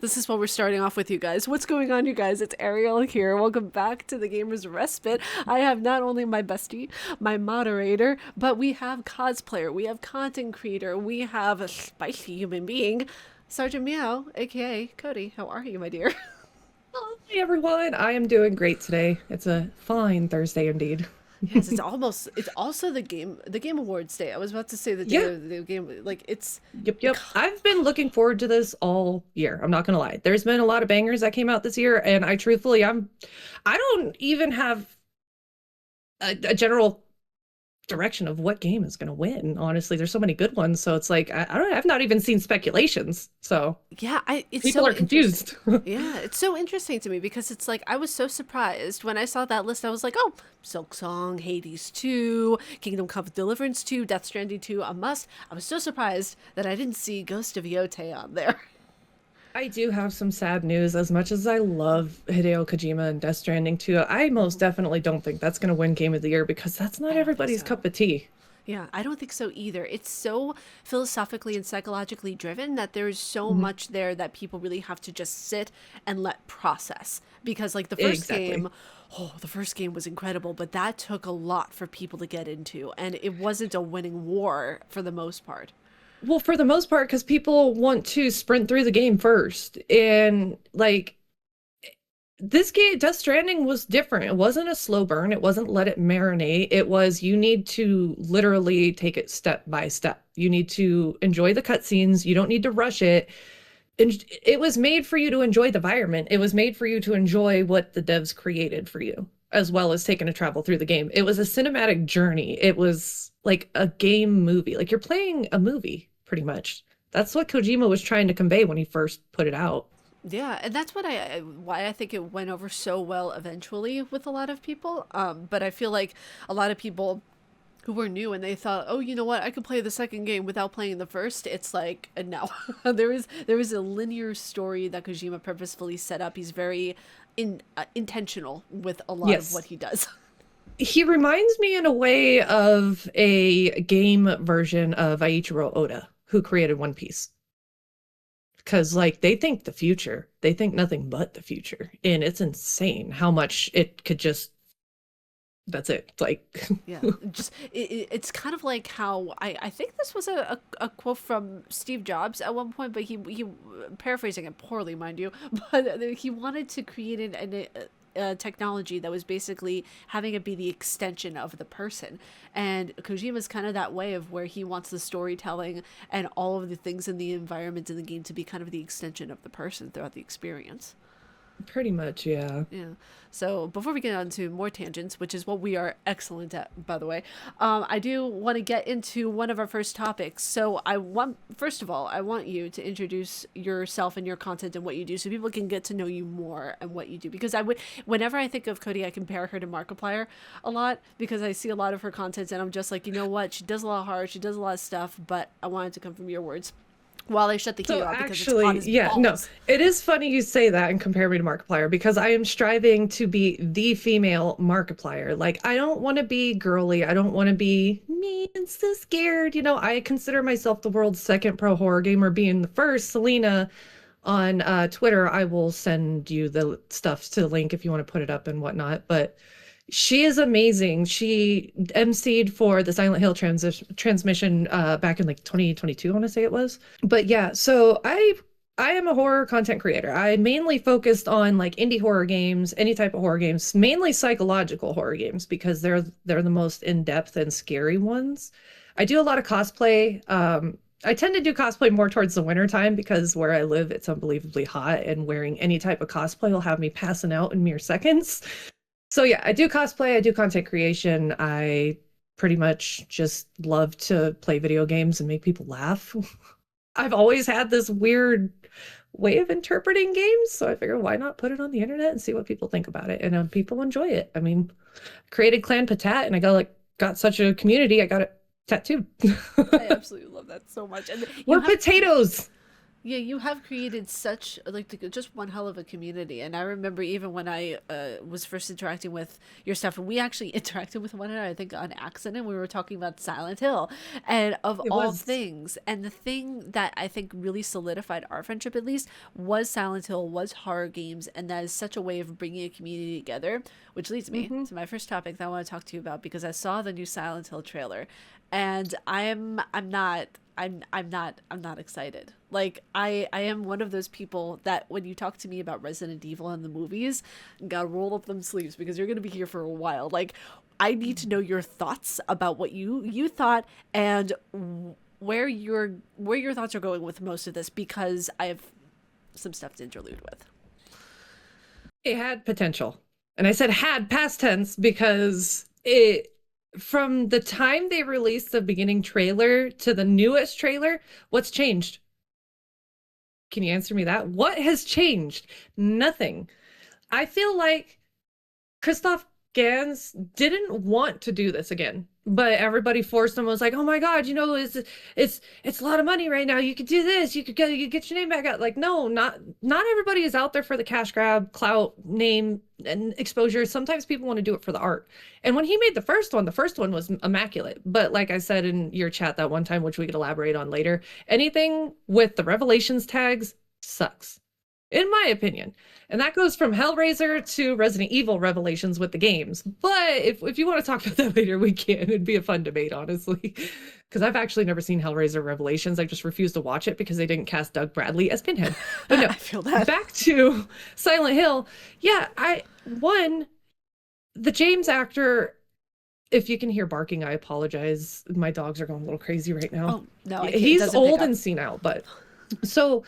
This is what we're starting off with, you guys. What's going on, you guys? It's Ariel here. Welcome back to the Gamers Respite. I have not only my bestie, my moderator, but we have cosplayer, we have content creator, we have a spicy human being, Sergeant Meow, aka Cody. How are you, my dear? Hi everyone, I am doing great today. It's a fine Thursday indeed. Yes, it's also the game awards day. I was about to say the day Yeah, of the game, like it's yep. I've been looking forward to this all year. I'm not gonna lie. There's been a lot of bangers that came out this year, and I don't even have a general direction of what game is gonna win. Honestly, there's so many good ones, so it's like I don't. I've not even seen speculations, so yeah, it's people so are interesting. confused. Yeah, it's so interesting to me because it's like I was so surprised when I saw that list. I was like, oh, Silk Song, Hades 2, Kingdom Come Deliverance 2, Death Stranding 2, a must. I was so surprised that I didn't see Ghost of Yotei on there. I do have some sad news. As much as I love Hideo Kojima and Death Stranding 2, I most definitely don't think that's going to win Game of the Year because that's I not don't think everybody's so. cup of tea. Yeah, I don't think so either. It's so philosophically and psychologically driven that there's so Mhm. much there that people really have to just sit and let process. Because, like, Exactly. the first game was incredible, but that took a lot for people to get into, and it wasn't a winning war for the most part. Well, for the most part, because people want to sprint through the game first. And like this game, Death Stranding was different. It wasn't a slow burn. It wasn't let it marinate. It was you need to literally take it step by step. You need to enjoy the cutscenes. You don't need to rush it. And it was made for you to enjoy the environment. It was made for you to enjoy what the devs created for you, as well as taking a travel through the game. It was a cinematic journey. It was like a game movie. Like you're playing a movie, pretty much. That's what Kojima was trying to convey when he first put it out. Yeah, and that's why I think it went over so well eventually with a lot of people. But I feel like a lot of people who were new and they thought, oh, you know what, I could play the second game without playing the first. It's like no, there is a linear story that Kojima purposefully set up. He's very intentional with a lot of Yes. what he does. He reminds me in a way of a game version of Eiichiro Oda, who created One Piece. Because like they think the future, they think nothing but the future, and it's insane how much it could just, that's it, like Yeah, it's kind of like how I think this was a quote from Steve Jobs at one point, but he paraphrasing it poorly, mind you, but he wanted to create a technology that was basically having it be the extension of the person, and Kojima's kind of that way of where he wants the storytelling and all of the things in the environment in the game to be kind of the extension of the person throughout the experience. pretty much, yeah. Yeah. So before we get on to more tangents, which is what we are excellent at, by the way, I do want to get into one of our first topics. So first of all, I want you to introduce yourself and your content and what you do, so people can get to know you more and what you do. Because whenever I think of Cody, I compare her to Markiplier a lot because I see a lot of her content, and I'm just like, you know what, she does a lot of hard, she does a lot of stuff, but I want it to come from your words. While I shut the heat So off because it's hot actually, as yeah, no, balls. it is funny you say that and compare me to Markiplier because I am striving to be the female Markiplier. Like, I don't want to be girly. I don't want to be me and so scared. I consider myself the world's second pro horror gamer, being the first. Selena on Twitter, I will send you the stuff to the link if you want to put it up and whatnot. But she is amazing. She emceed for the Silent Hill transmission back in like 2022, I want to say it was. But yeah, so I am a horror content creator. I mainly focused on like indie horror games, any type of horror games, mainly psychological horror games because they're the most in-depth and scary ones. I do a lot of cosplay. I tend to do cosplay more towards the winter time because where I live, it's unbelievably hot, and wearing any type of cosplay will have me passing out in mere seconds. So yeah, I do cosplay, I do content creation. I pretty much just love to play video games and make people laugh. I've always had this weird way of interpreting games, so I figured why not put it on the internet and see what people think about it, and people enjoy it. I mean, I created Clan Patat, and I got such a community. I got it tattooed. I absolutely love that so much. And you We're have potatoes. Yeah, you have created such like just one hell of a community. And I remember even when I was first interacting with your stuff, and we actually interacted with one another, I think on accident. We were talking about Silent Hill, and of It all was. things, and the thing that I think really solidified our friendship at least was Silent Hill, was horror games, and that is such a way of bringing a community together. Which leads me Hmm. to my first topic that I want to talk to you about because I saw the new Silent Hill trailer, and I'm not excited. Like I am one of those people that when you talk to me about Resident Evil and the movies, gotta roll up them sleeves because you're gonna be here for a while. Like I need to know your thoughts about what you thought and where your thoughts are going with most of this because I have some stuff to interlude with. It had potential. And I said had past tense because it from the time they released the beginning trailer to the newest trailer, what's changed? Can you answer me that? What has changed? Nothing. I feel like Christoph Gans didn't want to do this again, but everybody forced him. Was like, "Oh my God, it's a lot of money right now. You could do this. You get your name back out." Like, no, not everybody is out there for the cash grab, clout, name, and exposure. Sometimes people want to do it for the art. And when he made the first one was immaculate. But like I said in your chat that one time, which we could elaborate on later, anything with the Revelations tags sucks, in my opinion. And that goes from Hellraiser to Resident Evil Revelations with the games. But if you want to talk about that later, we can. It'd be a fun debate, honestly. Because I've actually never seen Hellraiser Revelations. I just refused to watch it because they didn't cast Doug Bradley as Pinhead. But no, I feel that. back to Silent Hill. Yeah, the James actor, if you can hear barking, I apologize. My dogs are going a little crazy right now. Oh no, I can't. It He's doesn't pick old up. and senile, but so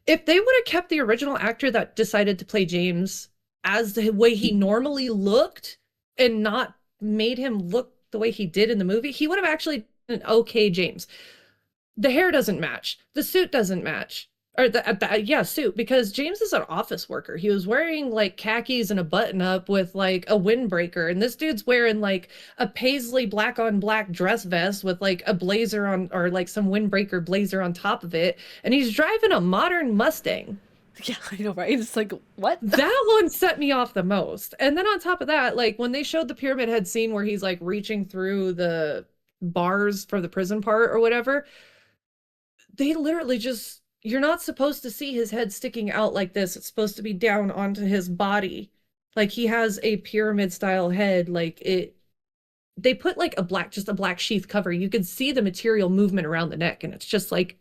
if they would have kept the original actor that decided to play James as the way he normally looked and not made him look the way he did in the movie, he would have actually been an okay James. The hair doesn't match. The suit doesn't match. Or yeah, suit, because James is an office worker. He was wearing like khakis and a button up with like a windbreaker, and this dude's wearing like a paisley black on black dress vest with like a blazer on, or like some windbreaker blazer on top of it, and he's driving a modern Mustang. Yeah, I know, right? It's like what? That one set me off the most. And then on top of that, like when they showed the Pyramid Head scene where he's like reaching through the bars for the prison part or whatever, they literally just, you're not supposed to see his head sticking out like this. It's supposed to be down onto his body. Like he has a pyramid style head. Like it, they put like just a black sheath cover. You could see the material movement around the neck, and it's just like,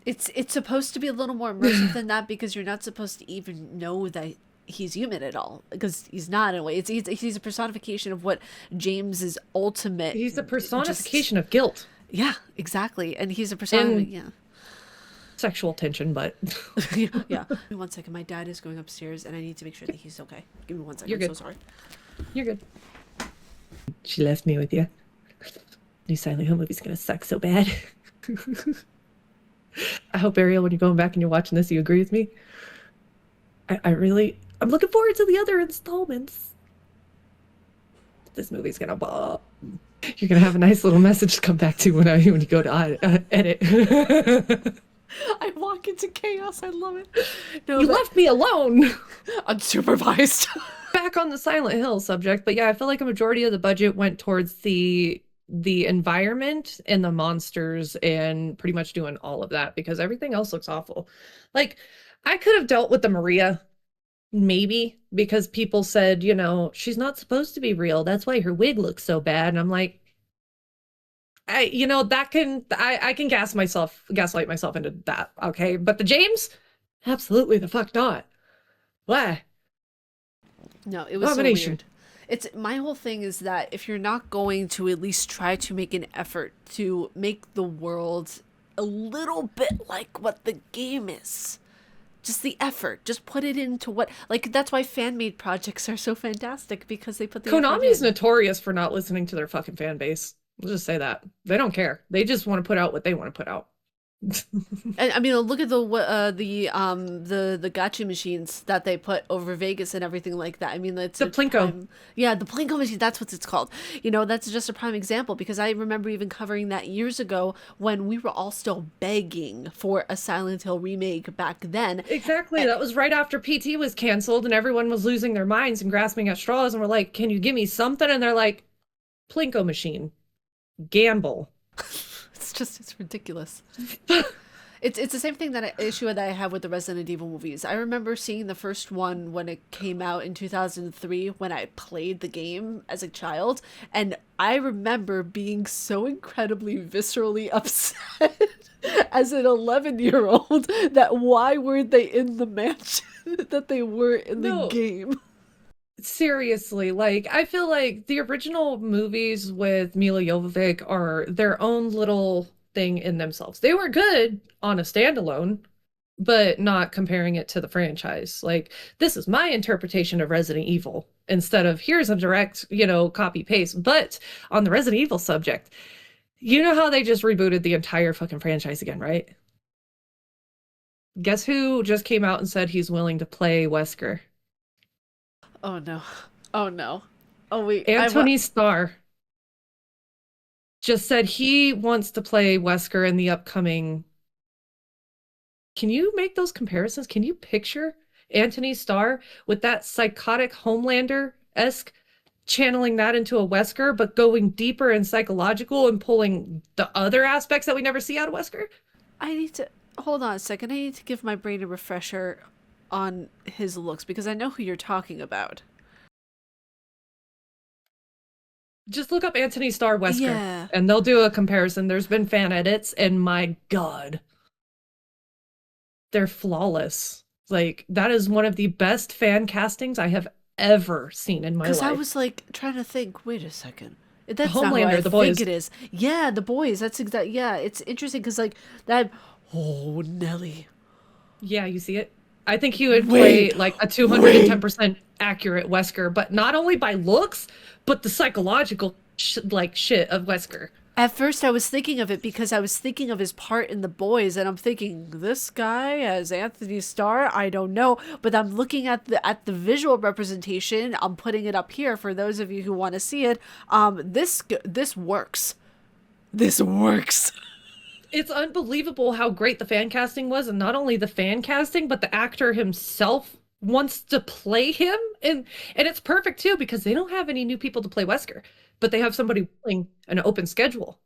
It's supposed to be a little more immersive than that because you're not supposed to even know that he's human at all because he's not in a way. He's a personification of what James's ultimate. he's a Just personification of guilt yeah, exactly, and he's a personification. and Yeah. sexual tension, but Yeah. Give me 1 second. My dad is going upstairs, and I need to make sure that he's okay. Give me 1 second. You're I'm good. so sorry. you're good. She left me with you. New Silent Hill movie's gonna suck so bad. I hope, Ariel, when you're going back and you're watching this, you agree with me. I'm looking forward to the other installments. This movie's gonna ball. You're gonna have a nice little message to come back to when you go to edit. I walk into chaos. I love it. No, You but left me alone. unsupervised. Back on the Silent Hill subject, but yeah, I feel like a majority of the budget went towards the environment and the monsters and pretty much doing all of that because everything else looks awful. Like I could have dealt with the Maria, maybe, because people said, she's not supposed to be real. That's why her wig looks so bad. And I'm like, I can gaslight myself into that. Okay. But the James, absolutely the fuck not. Why? No, it was so Abomination. weird. It's my whole thing is that if you're not going to at least try to make an effort to make the world a little bit like what the game is, just the effort, just put it into what, like, that's why fan made projects are so fantastic because they put the effort Konami's in. notorious for not listening to their fucking fan base. We'll just say that. They don't care. They just want to put out what they want to put out. And I mean, look at the gacha machines that they put over Vegas and everything like that. I mean, that's The a Plinko. prime, yeah, the Plinko machine. That's what it's called. You know, that's just a prime example because I remember even covering that years ago when we were all still begging for a Silent Hill remake back then. Exactly. And That was right after PT was canceled and everyone was losing their minds and grasping at straws and we're like, can you give me something? And they're like, Plinko machine. Gamble. it's ridiculous. It's the same thing issue that I have with the Resident Evil movies. I remember seeing the first one when it came out in 2003 when I played the game as a child, and I remember being so incredibly viscerally upset as an 11-year-old that why weren't they in the mansion that they were in the No, game? seriously. Like, I feel like the original movies with Mila Jovovich are their own little thing in themselves. They were good on a standalone, but not comparing it to the franchise. Like, this is my interpretation of Resident Evil instead of here's a direct, copy paste. But on the Resident Evil subject, you know how they just rebooted the entire fucking franchise again, right? Guess who just came out and said he's willing to play Wesker? Oh no. Oh no. Oh wait, Anthony Starr just said he wants to play Wesker in the upcoming. Can you make those comparisons? Can you picture Anthony Starr with that psychotic Homelander-esque channeling that into a Wesker, but going deeper and psychological and pulling the other aspects that we never see out of Wesker? I need to hold on a second. I need to give my brain a refresher on his looks because I know who you're talking about. Just look up Anthony Starr Wesker Yeah. and they'll do a comparison. There's been fan edits, and my God, they're flawless. Like, that is one of the best fan castings I have ever seen in my Because I life. was like trying to think, wait a second. That's not who I Homelander, the think boys. it is. Yeah, the boys. That's exact. Yeah, it's interesting because like that. Oh, Nelly. Yeah, you see it? I think he would play Wait, like a wait. 210% accurate Wesker, but not only by looks, but the psychological shit of Wesker. At first, I was thinking of it because I was thinking of his part in The Boys, and I'm thinking this guy as Anthony Starr. I don't know, but I'm looking at the visual representation. I'm putting it up here for those of you who want to see it. This works. This works. It's unbelievable how great the fan casting was, and not only the fan casting, but the actor himself wants to play him, and it's perfect too because they don't have any new people to play Wesker, but they have somebody willing an open schedule.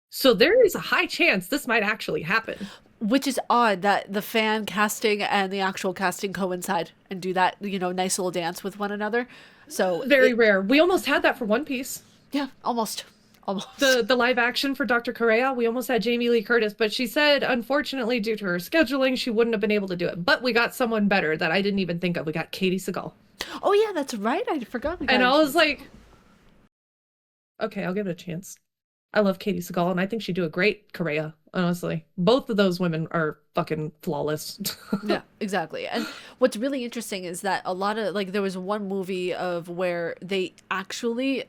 So there is a high chance this might actually happen. Which is odd that the fan casting and the actual casting coincide and do that, nice little dance with one another. So Very rare. We almost had that for One Piece. yeah, almost, almost. The live action for Dr. Correa, we almost had Jamie Lee Curtis, but she said unfortunately due to her scheduling she wouldn't have been able to do it. But we got someone better that I didn't even think of. We got Katie Seagal. Oh yeah, that's right. I forgot. And I was like, okay, I'll give it a chance. I love Katie Seagal, and I think she'd do a great Correa, honestly. Both of those women are fucking flawless. Yeah, exactly. And what's really interesting is that a lot of like there was one movie of where they actually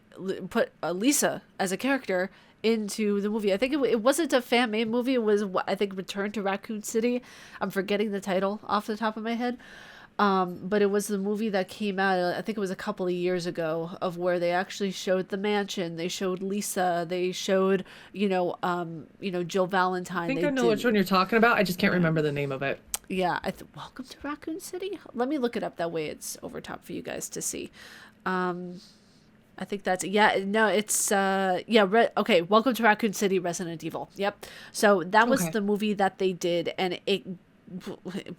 put Lisa as a character into the movie. I think it wasn't a fan made movie. It was I think Return to Raccoon City. I'm forgetting the title off the top of my head. But it was the movie that came out, I think it was a couple of years ago, of where they actually showed the mansion. They showed Lisa. They showed, Jill I Valentine. think They I know which one did, you're talking about. I just can't yeah, remember the name of it. yeah. Welcome to Raccoon City. Let me look it up. That way, it's over top for you guys to see. I think that's yeah. No, it's yeah. Okay, Welcome to Raccoon City, Resident Evil. Yep. So that was Okay. the movie that they did, and it.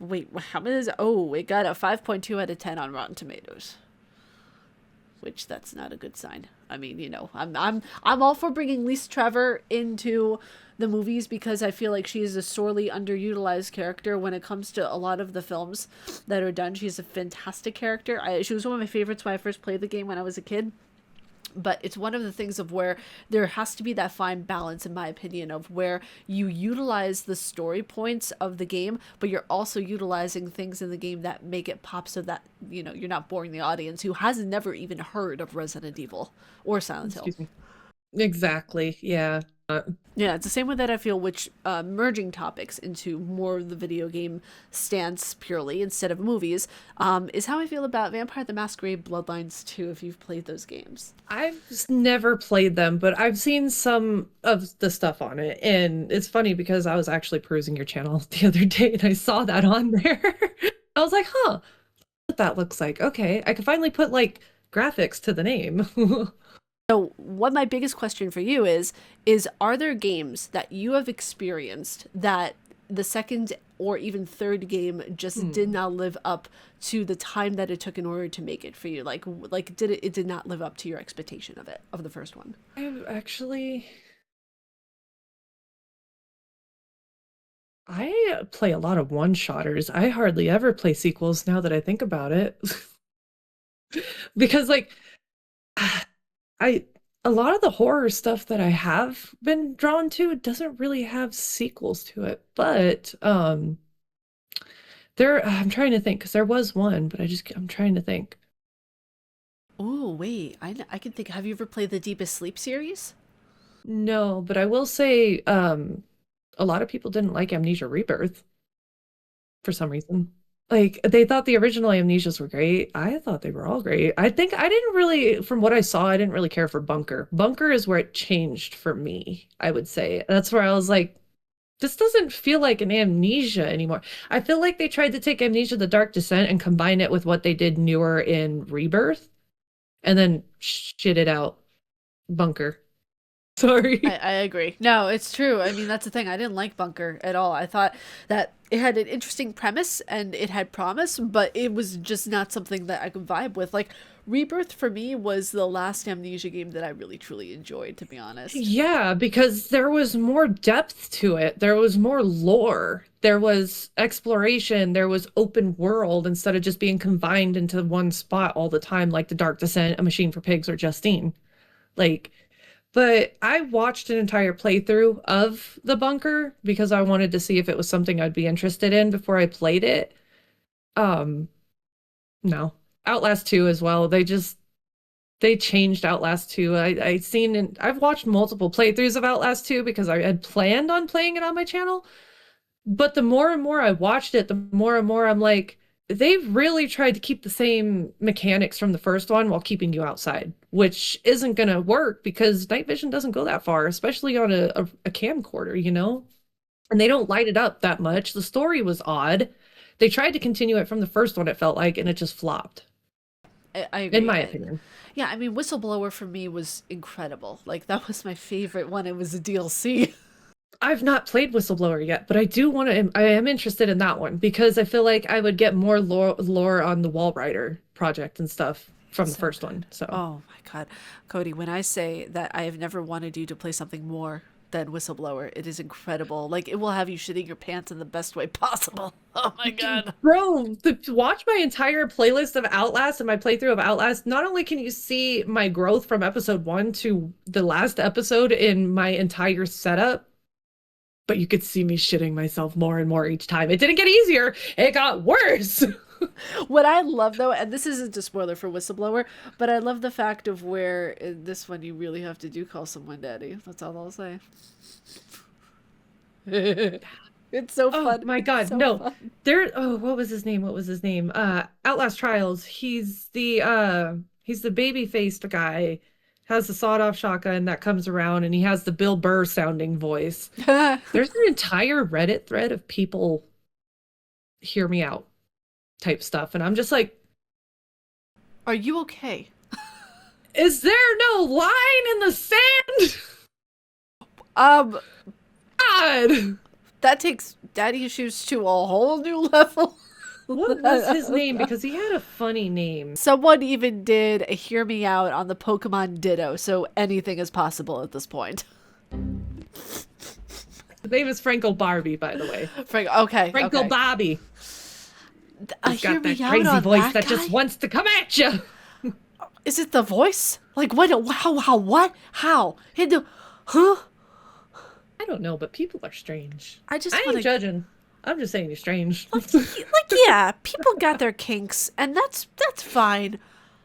Wait, how many is it? Oh, it got a 5.2 out of 10 on Rotten Tomatoes, which that's not a good sign. I mean, I'm all for bringing Lisa Trevor into the movies because I feel like she is a sorely underutilized character when it comes to a lot of the films that are done. She's a fantastic character. She was one of my favorites when I first played the game when I was a kid, but it's one of the things of where there has to be that fine balance in my opinion of where you utilize the story points of the game but you're also utilizing things in the game that make it pop so that you're not boring the audience who has never even heard of Resident Evil or Silent Hill. Excuse me. Exactly. Yeah. Yeah, it's the same way that I feel which merging topics into more of the video game stance purely instead of movies is how I feel about Vampire the Masquerade Bloodlines 2 if you've played those games. Never played them, but I've seen some of the stuff on it. And it's funny because I was actually perusing your channel the other day and I saw that on there. I was like, huh, what that looks like. Okay, I can finally put like graphics to the name. So, what my biggest question for you is are there games that you have experienced that the second or even third game just did not live up to the time that it took in order to make it for you? Like did it did not live up to your expectation of the first one? I've actually I play a lot of one-shotters. I hardly ever play sequels now that I think about it. Because like I a lot of the horror stuff that I have been drawn to doesn't really have sequels to it. But there I'm trying to think because there was one, but I'm trying to think. Oh, wait. I can think. Have you ever played the Deepest Sleep series? No, but I will say a lot of people didn't like Amnesia Rebirth for some reason. Like they thought the original Amnesias were great. I thought they were all great. I think I didn't really, from what I saw, I didn't really care for Bunker. Bunker is where it changed for me, I would say. That's where I was like, this doesn't feel like an Amnesia anymore. I feel like they tried to take Amnesia the Dark Descent and combine it with what they did newer in Rebirth and then shit it out. Bunker. I, Sorry. I agree. No, it's true. I mean, that's the thing. I didn't like Bunker at all. I thought that it had an interesting premise and it had promise, but it was just not something that I could vibe with. Like, Rebirth for me was the last Amnesia game that I really truly enjoyed, to be honest. Yeah, because there was more depth to it. There was more lore. There was exploration. There was open world instead of just being confined into one spot all the time, like The Dark Descent, A Machine for Pigs, or Justine. Like, but I watched an entire playthrough of The Bunker because I wanted to see if it was something I'd be interested in before I played it. Um, no. Outlast 2 as well. They changed Outlast 2. I've watched multiple playthroughs of Outlast 2 because I had planned on playing it on my channel. But the more and more I watched it, the more and more I'm like, they've really tried to keep the same mechanics from the first one while keeping you outside, which isn't going to work because night vision doesn't go that far, especially on a camcorder, you know? And they don't light it up that much. The story was odd. They tried to continue it from the first one, it felt like, and it just flopped, I in agree. my opinion. Yeah, I mean, Whistleblower for me was incredible. Like, that was my favorite one. It was a DLC. I've not played Whistleblower yet, but I do want to. I am interested in that one because I feel like I would get more lore on the Wall Rider project and stuff from the So first good. one. So Oh my God. Cody, when I say that I have never wanted you to play something more than Whistleblower, it is incredible. Like, it will have you shitting your pants in the best way possible. Oh my God. bro, to watch my entire playlist of Outlast and my playthrough of Outlast, not only can you see my growth from episode 1 to the last episode in my entire setup, but you could see me shitting myself more and more each time. It didn't get easier, it got worse. What I love, though, and this isn't a spoiler for Whistleblower, but I love the fact of where in this one you really have to do call someone daddy. That's all I'll say. It's so Oh fun. my It's God, so no. fun. What was his name? What was his name? Outlast Trials. He's the baby-faced guy. Has the sawed-off shotgun that comes around and he has the Bill Burr sounding voice. There's an entire Reddit thread of people hear me out type stuff. And I'm just like, Are you okay? is there no line in the sand? Um, God. that takes daddy issues to a whole new level. What was his name? Because he had a funny name. Someone even did a hear me out on the Pokemon Ditto, so anything is possible at this point. His name is Franco Barbie, by the way. Frank, okay, Franco okay. Bobby. He's Hear got me that out crazy on voice that that just guy? wants to come at you. Is it the voice? Like what? How? What? How? Huh? I don't know, but people are strange. I just I want ain't to. judging. I'm just saying you're strange. Like, yeah, people got their kinks, and that's fine.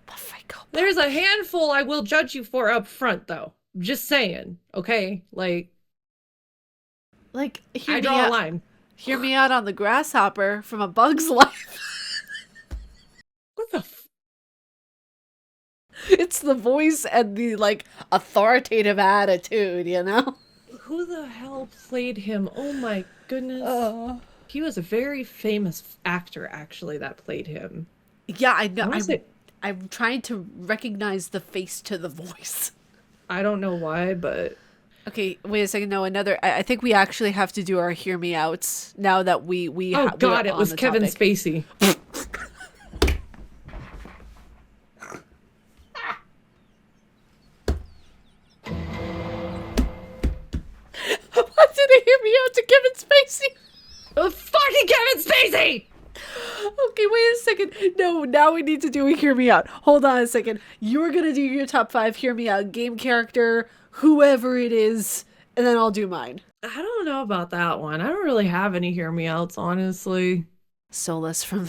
But Franco, There's a handful I will judge you for up front, though. Just saying, okay? Like, Like, I draw a line. Hear me out on the grasshopper from A Bug's Life. What the It's the voice and the, like, authoritative attitude, you know? Who the hell played him? Oh my goodness. He was a very famous actor, actually, that played him. Yeah, I know. I'm trying to recognize the face to the voice. I don't know why, but... Okay, wait a second. No, another... I think we actually have to do our hear me outs now that we Oh god, it was Kevin Spacey. Why did I hear me out to Kevin Spacey? Oh, fucking Kevin Spacey! Okay, wait a second. No, now we need to do a hear me out. Hold on a second. You're gonna do your top 5 hear me out game character, whoever it is, and then I'll do mine. I don't know about that one. I don't really have any hear me outs, honestly. Solus from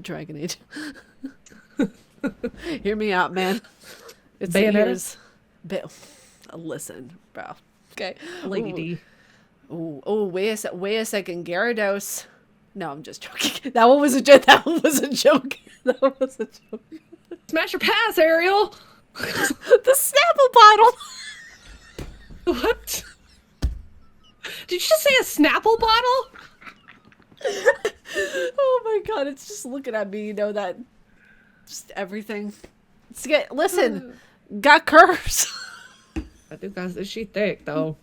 Dragon Age. Hear me out, man. It's Bayonetta? Listen, bro. Okay. Lady. Oh, wait a second. Gyarados. No, I'm just joking. That one was a joke. That one was a joke. That one was a joke. Smash or pass, Ariel! The Snapple bottle! What? Did you just say a Snapple bottle? Oh my god, it's just looking at me, you know, that... Just everything. Listen, got curves. I think that's... She thick, though.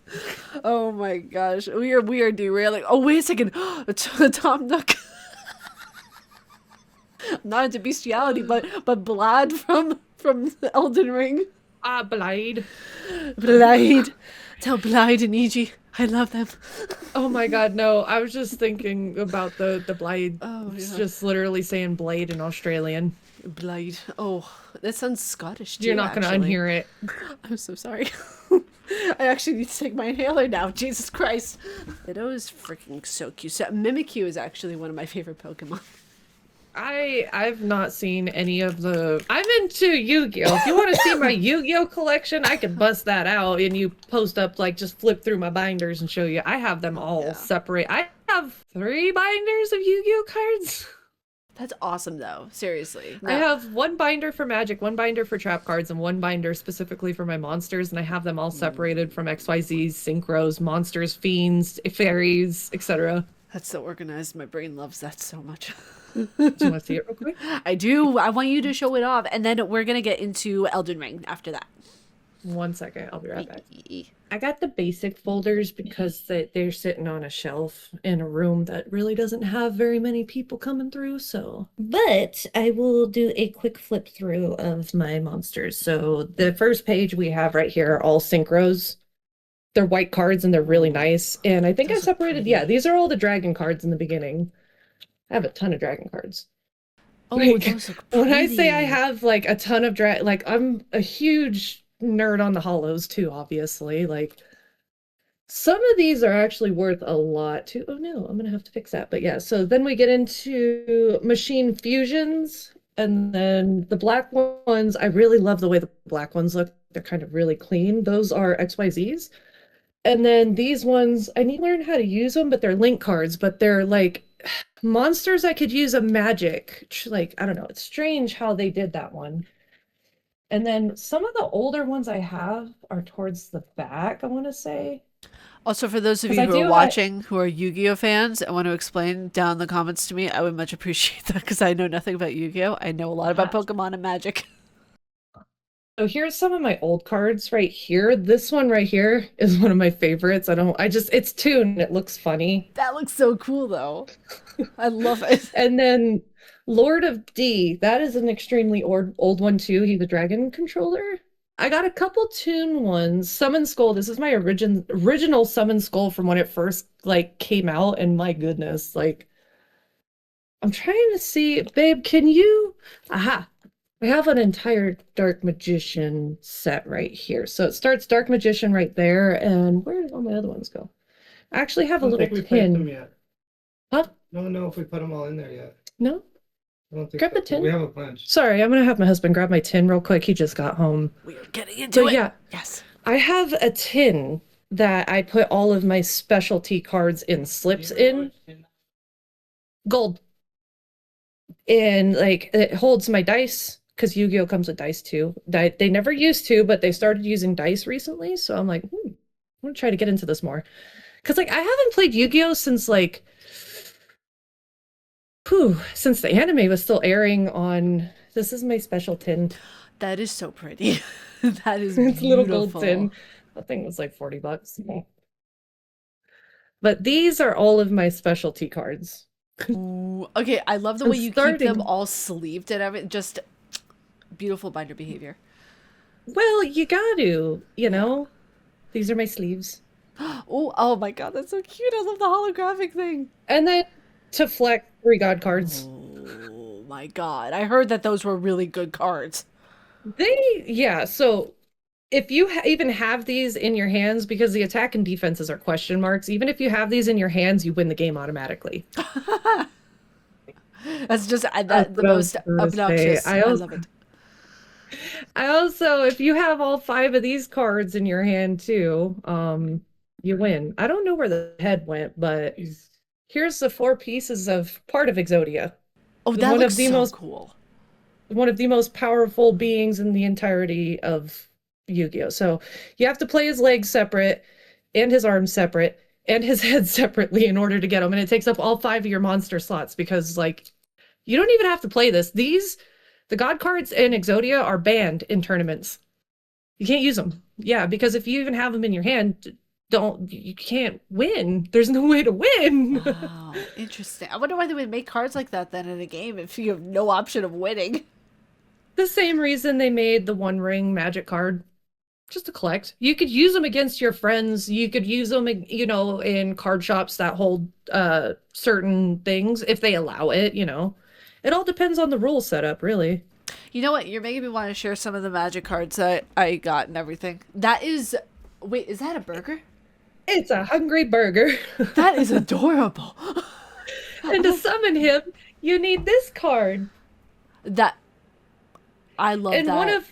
Oh my gosh. We are derailing. Oh, wait a second. Tom Nook. Not into bestiality, but Blad from Elden Ring. Blade. Blade. Tell Blade and Iji I love them. Oh my god, no. I was just thinking about the Blade. Oh, It's yeah. just literally saying Blade in Australian. Blade. Oh, that sounds Scottish too. You're not going to unhear it. I'm so sorry. I actually need to take my inhaler now. Jesus Christ. Ditto is freaking so cute. So, Mimikyu is actually one of my favorite Pokemon. I've not seen any of the... I'm into Yu-Gi-Oh! If you want to see my Yu-Gi-Oh! Collection, I can bust that out and you post up, like, just flip through my binders and show you. I have them all separate. I have 3 binders of Yu-Gi-Oh! Cards. That's awesome, though. Seriously. No. I have 1 binder for Magic, 1 binder for Trap cards, and 1 binder specifically for my monsters, and I have them all separated from XYZs, Synchros, Monsters, Fiends, Fairies, etc. That's so organized. My brain loves that so much. Do you want to see it real quick? I do. I want you to show it off, and then we're going to get into Elden Ring after that. 1 second. I'll be right back. I got the basic folders because they're sitting on a shelf in a room that really doesn't have very many people coming through, so. But I will do a quick flip through of my monsters. So the first page we have right here are all synchros. They're white cards and they're really nice. And I think I separated, these are all the dragon cards in the beginning. I have a ton of dragon cards. Oh, Like, those look pretty. when I say I have like a ton of like I'm a huge nerd on the hollows too, obviously. Like some of these are actually worth a lot too. Oh no, I'm gonna have to fix that. But yeah, so then we get into machine fusions, and then the black ones, I really love the way the black ones look. They're kind of really clean. Those are XYZs. And then these ones, I need to learn how to use them, but they're link cards, but they're like monsters I could use a magic. Like, I don't know, it's strange how they did that one. And then some of the older ones I have are towards the back, I want to say. Also, for those of 'Cause you I who do are have- watching who are Yu-Gi-Oh fans and want to explain down in the comments to me, I would much appreciate that because I know nothing about Yu-Gi-Oh. I know a lot about Pokemon and Magic. So here's some of my old cards right here. This one right here is one of my favorites. It's Toon. It looks funny. That looks so cool, though. I love it. And then Lord of D, that is an extremely old one too. He's a dragon controller. I got a couple Toon ones. Summon Skull. This is my original Summon Skull from when it first like came out, and my goodness, like I'm trying to see, babe, can you? Aha. I have an entire Dark Magician set right here. So it starts Dark Magician right there, and where did all my other ones go? I actually have a little think we played them tin. yet. Huh? I don't know if we put them all in there yet. No? I don't think Grab so, the but tin. We have a bunch. Sorry, I'm gonna have my husband grab my tin real quick. He just got home. We are getting into So it. yeah, Yes. I have a tin that I put all of my specialty cards in slips in. Gold. And like it holds my dice because Yu-Gi-Oh comes with dice too. They never used to, but they started using dice recently. So I'm like, I'm gonna try to get into this more. Because like I haven't played Yu-Gi-Oh since like since the anime was still airing on. This is my special tin. That is so pretty. That is It's a little gold beautiful. tin. That thing was like $40. But these are all of my specialty cards. Ooh, okay, I love the I'm way you keep them starting. all sleeved and everything. Just beautiful binder behavior. Well, you got to, Yeah. These are my sleeves. Oh my god, that's so cute. I love the holographic thing. And then to flex 3 god cards. Oh my god. I heard that those were really good cards. Yeah, so if you even have these in your hands, because the attack and defenses are question marks, even if you have these in your hands, you win the game automatically. That's just That's the what I was most gonna say. obnoxious. I love it. I also, if you have all 5 of these cards in your hand too, you win. I don't know where the head went, but here's the 4 pieces of part of Exodia. Oh, that One looks of the so most cool. one of the most powerful beings in the entirety of Yu-Gi-Oh! So you have to play his legs separate and his arms separate and his head separately in order to get him. And it takes up all 5 of your monster slots because like you don't even have to play this. The god cards in Exodia are banned in tournaments. You can't use them. Yeah, because if you even have them in your hand, you can't win. There's no way to win. Wow, interesting. I wonder why they would make cards like that then in a game if you have no option of winning. The same reason they made the One Ring magic card, just to collect. You could use them against your friends. You could use them, in card shops that hold certain things if they allow it. It all depends on the rule setup, really. You know what? You're making me want to share some of the magic cards that I got and everything. That is, wait, is that a burger? It's a hungry burger. That is adorable. And to summon him, you need this card. That I love And that.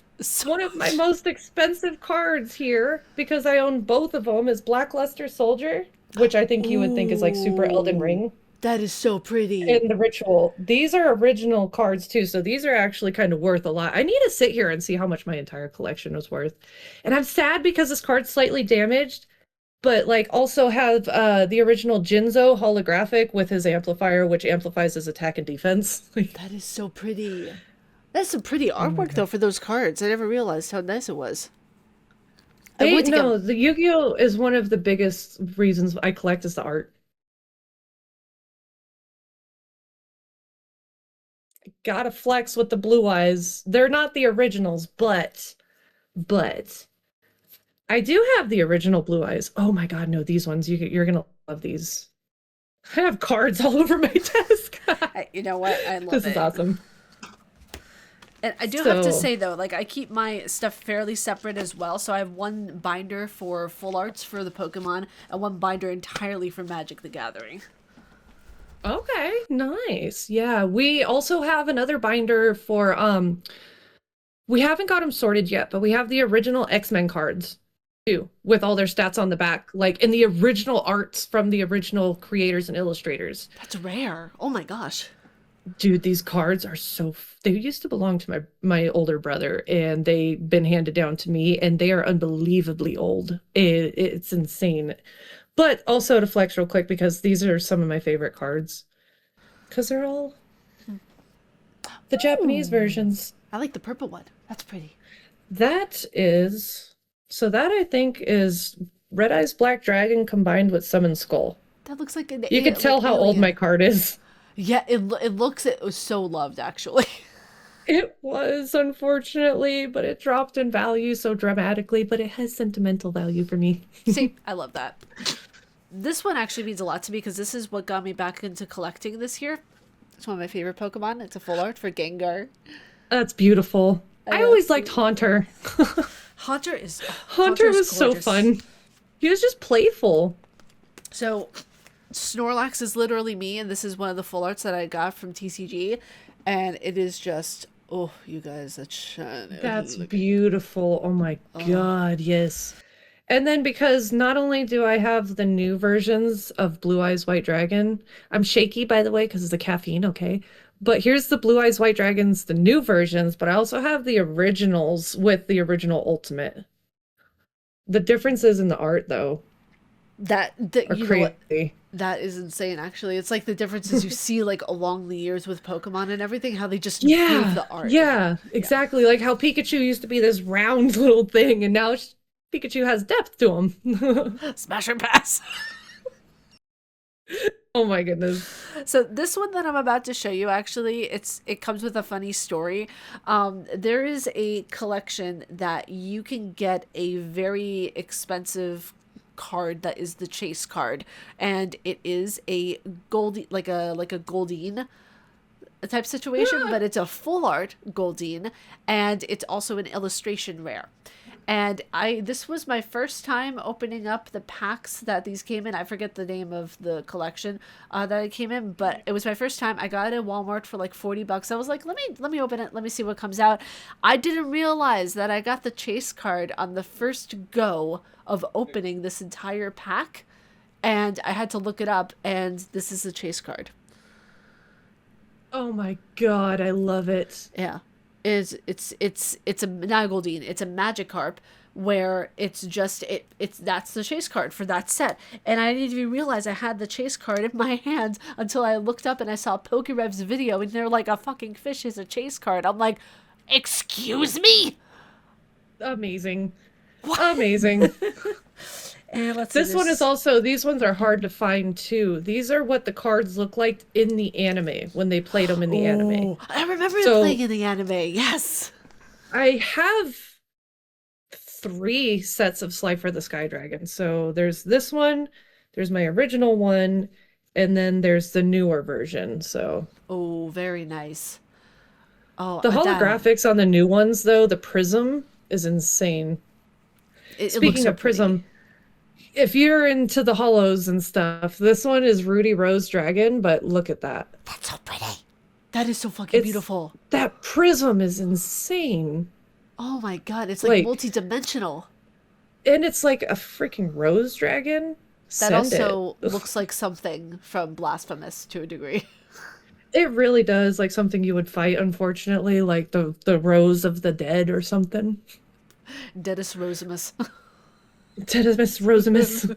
one of my most expensive cards here, because I own both of them, is Blackluster Soldier, which I think you would think is like super Elden Ring. That is so pretty. And the Ritual. These are original cards too, so these are actually kind of worth a lot. I need to sit here and see how much my entire collection was worth. And I'm sad because this card's slightly damaged, but like also have the original Jinzo holographic with his amplifier, which amplifies his attack and defense. That is so pretty. That's some pretty artwork though for those cards. I never realized how nice it was. The Yu-Gi-Oh is one of the biggest reasons I collect is the art. Gotta flex with the blue eyes. They're not the originals, but I do have the original blue eyes. Oh my god, no, these ones you're gonna love these. I have cards all over my desk. You know what? I love This it. is awesome. And I do have to So- say though, like I keep my stuff fairly separate as well. So I have one binder for full arts for the Pokemon and one binder entirely for Magic the Gathering. Okay, nice. Yeah, we also have another binder for we haven't got them sorted yet, but we have the original X-Men cards too, with all their stats on the back, like in the original arts from the original creators and illustrators. That's rare. Oh my gosh. Dude, these cards are they used to belong to my older brother and they've been handed down to me and they are unbelievably old. It's insane. But also to flex real quick because these are some of my favorite cards. Because they're all the Japanese versions. I like the purple one. That's pretty. That I think is Red Eyes Black Dragon combined with Summon Skull. That looks like an You can tell how old my card is. Yeah, it was so loved actually. It was, unfortunately, but it dropped in value so dramatically, but it has sentimental value for me. See, I love that. This one actually means a lot to me because this is what got me back into collecting this year. It's one of my favorite Pokemon. It's a full art for Gengar. That's beautiful. I always liked Haunter. Haunter is Haunter was so gorgeous. fun. He was just playful. So Snorlax is literally me, and this is one of the full arts that I got from TCG, and it is just you guys, That's beautiful. Oh my god, yes. And then because not only do I have the new versions of Blue Eyes White Dragon, I'm shaky by the way because of the caffeine, okay? But here's the Blue Eyes White Dragons, the new versions, but I also have the originals with the original Ultimate. The differences in the art though That are you know what? crazy. That is insane, actually. It's like the differences you see like along the years with Pokemon and everything, how they just improve Yeah, the art. yeah, Yeah. exactly. Like how Pikachu used to be this round little thing, and now Pikachu has depth to him. Smash or pass. Oh my goodness. So this one that I'm about to show you, actually, it comes with a funny story. There is a collection that you can get a very expensive card that is the chase card, and it is a gold like a Goldeen type situation, but it's a full art Goldeen, and it's also an illustration rare. And this was my first time opening up the packs that these came in. I forget the name of the collection that it came in, but it was my first time. I got it at Walmart for like $40. I was like, let me open it. Let me see what comes out. I didn't realize that I got the chase card on the first go of opening this entire pack, and I had to look it up. And this is the chase card. Oh my God, I love it. Yeah. It's a not a Goldeen, it's a Magikarp where it's just it's that's the chase card for that set. And I didn't even realize I had the chase card in my hand until I looked up and I saw Pokerev's video and they're like, a fucking fish is a chase card. I'm like, excuse me? Amazing. Amazing. And let's see This one is also, these ones are hard to find too. These are what the cards look like in the anime when they played them in the anime. I remember it So playing in the anime, yes. I have 3 sets of Slifer the Sky Dragon. So there's this one, there's my original one, and then there's the newer version. So Oh, very nice. Oh, the holographics on the new ones though, the prism is insane. it looks Speaking so of pretty. prism, if you're into the hollows and stuff, this one is Rudy Rose Dragon, but look at that. That's so pretty. That is so fucking It's beautiful. that prism is insane. Oh my god, it's like Like, multi-dimensional. and it's like a freaking rose dragon. That Send also it. looks like something from Blasphemous to a degree. It really does, like something you would fight, unfortunately, like the rose of the dead or something. Dennis Rosimus. Tedimus Rosimus.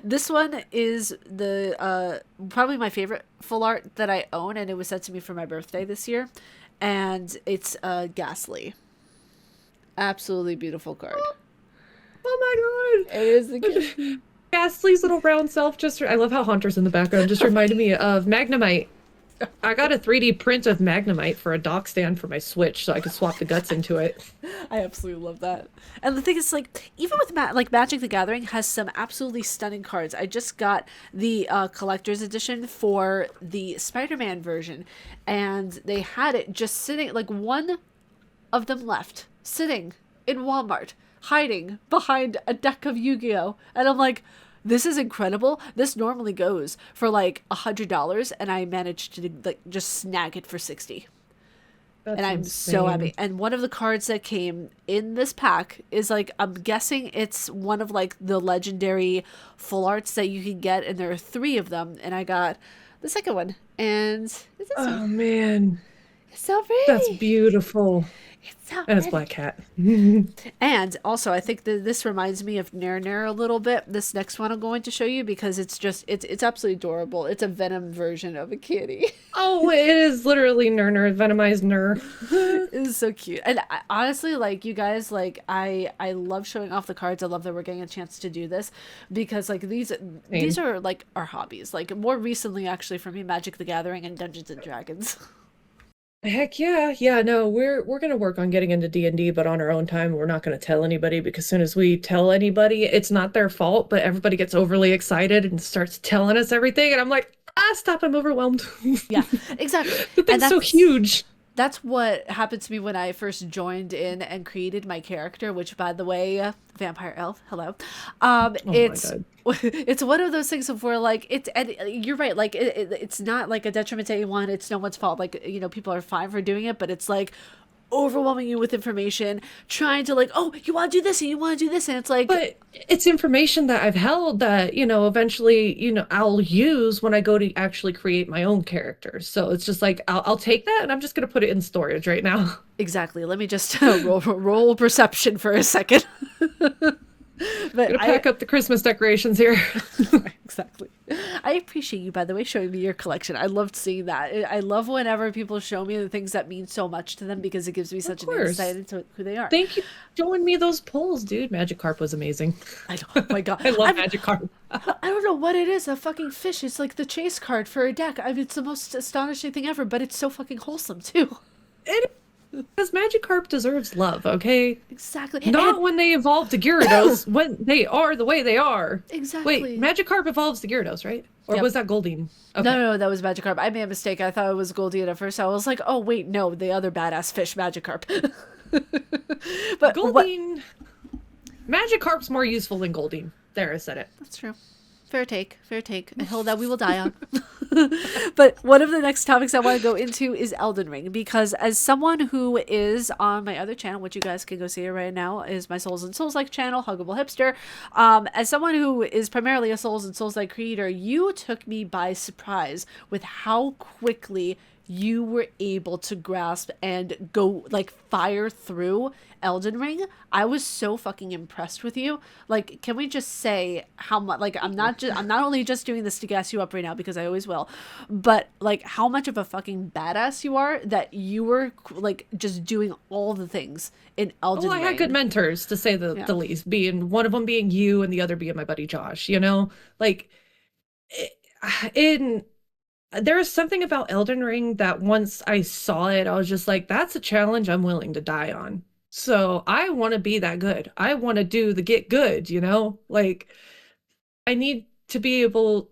This one is the probably my favorite full art that I own, and it was sent to me for my birthday this year. And it's Ghastly. Absolutely beautiful card. Oh my god. It is the Ghastly's little round self just I love how Haunter's in the background just reminded me of Magnemite. I got a 3D print of Magnemite for a dock stand for my Switch so I could swap the guts into it. I absolutely love that. And the thing is, like, even with like Magic the Gathering has some absolutely stunning cards. I just got the collector's edition for the Spider-Man version, and they had it just sitting, like one of them left, sitting in Walmart, hiding behind a deck of Yu-Gi-Oh! And I'm like, this is incredible. This normally goes for like $100, and I managed to like just snag it for 60. That's And I'm so insane. happy. And one of the cards that came in this pack is like, I'm guessing it's one of like the legendary full arts that you can get, and there are 3 of them. And I got the second one, and it's this Oh one. man, It's so pretty. that's beautiful. It's so And it's pretty. Black Cat. And also, I think that this reminds me of Nair Nair a little bit. This next one I'm going to show you, because it's just it's absolutely adorable. It's a Venom version of a kitty. Oh, it is literally Ner, venomized Ner. It is so cute. And honestly, like, you guys, like, I love showing off the cards. I love that we're getting a chance to do this, because like these are like our hobbies. Like, more recently, actually, for me, Magic the Gathering and Dungeons and Dragons. Heck yeah, yeah. No, we're gonna work on getting into D&D, but on our own time. We're not gonna tell anybody because as soon as we tell anybody, it's not their fault. But everybody gets overly excited and starts telling us everything, and I'm like, stop! I'm overwhelmed. Yeah, exactly. The And thing's so huge. That's what happened to me when I first joined in and created my character, which, by the way, vampire elf, hello. It's God. it's one of those things of where, like, it's, and you're right, like, it's not like a detriment to anyone. It's no one's fault. Like, you know, people are fine for doing it, but it's like, overwhelming you with information, trying to like, oh, you want to do this and you want to do this, and it's like, But it's information that I've held that, eventually, I'll use when I go to actually create my own characters. So it's just like, I'll take that and I'm just going to put it in storage right now. exactly. Let me just roll perception for a second. But Gonna pack up the Christmas decorations here. exactly. I appreciate you, by the way, showing me your collection. I loved seeing that. I love whenever people show me the things that mean so much to them because it gives me such an insight into who they are. Thank you for showing me those polls, dude. Magikarp was amazing. I know. Oh my god. I love Magikarp. I don't know what it is. A fucking fish. It's like the chase card for a deck. I mean, it's the most astonishing thing ever, but it's so fucking wholesome too. Because Magikarp deserves love, okay? Exactly. Not when they evolve to Gyarados, when they are the way they are. Exactly. Wait, Magikarp evolves to Gyarados, right? Or was that Goldeen? Okay. No, that was Magikarp. I made a mistake. I thought it was Goldeen at first. I was like, oh, wait, no, the other badass fish, Magikarp. But Goldeen... Magikarp's more useful than Goldeen. There, I said it. That's true. Fair take. A hill that we will die on. But one of the next topics I want to go into is Elden Ring, because as someone who is on my other channel, which you guys can go see right now, is my Souls and Souls-like channel, Huggable Hipster. As someone who is primarily a Souls and Souls-like creator, you took me by surprise with how quickly you were able to grasp and go like fire through Elden Ring. I was so fucking impressed with you. Like, can we just say how much, like, I'm not only just doing this to gas you up right now because I always will, but like how much of a fucking badass you are that you were like just doing all the things in Elden Ring. I had good mentors, to say the least, being one of them being you and the other being my buddy Josh, like there is something about Elden Ring that once I saw it, I was just like, that's a challenge I'm willing to die on. So I want to be that good. I want to do the get good, like I need to be able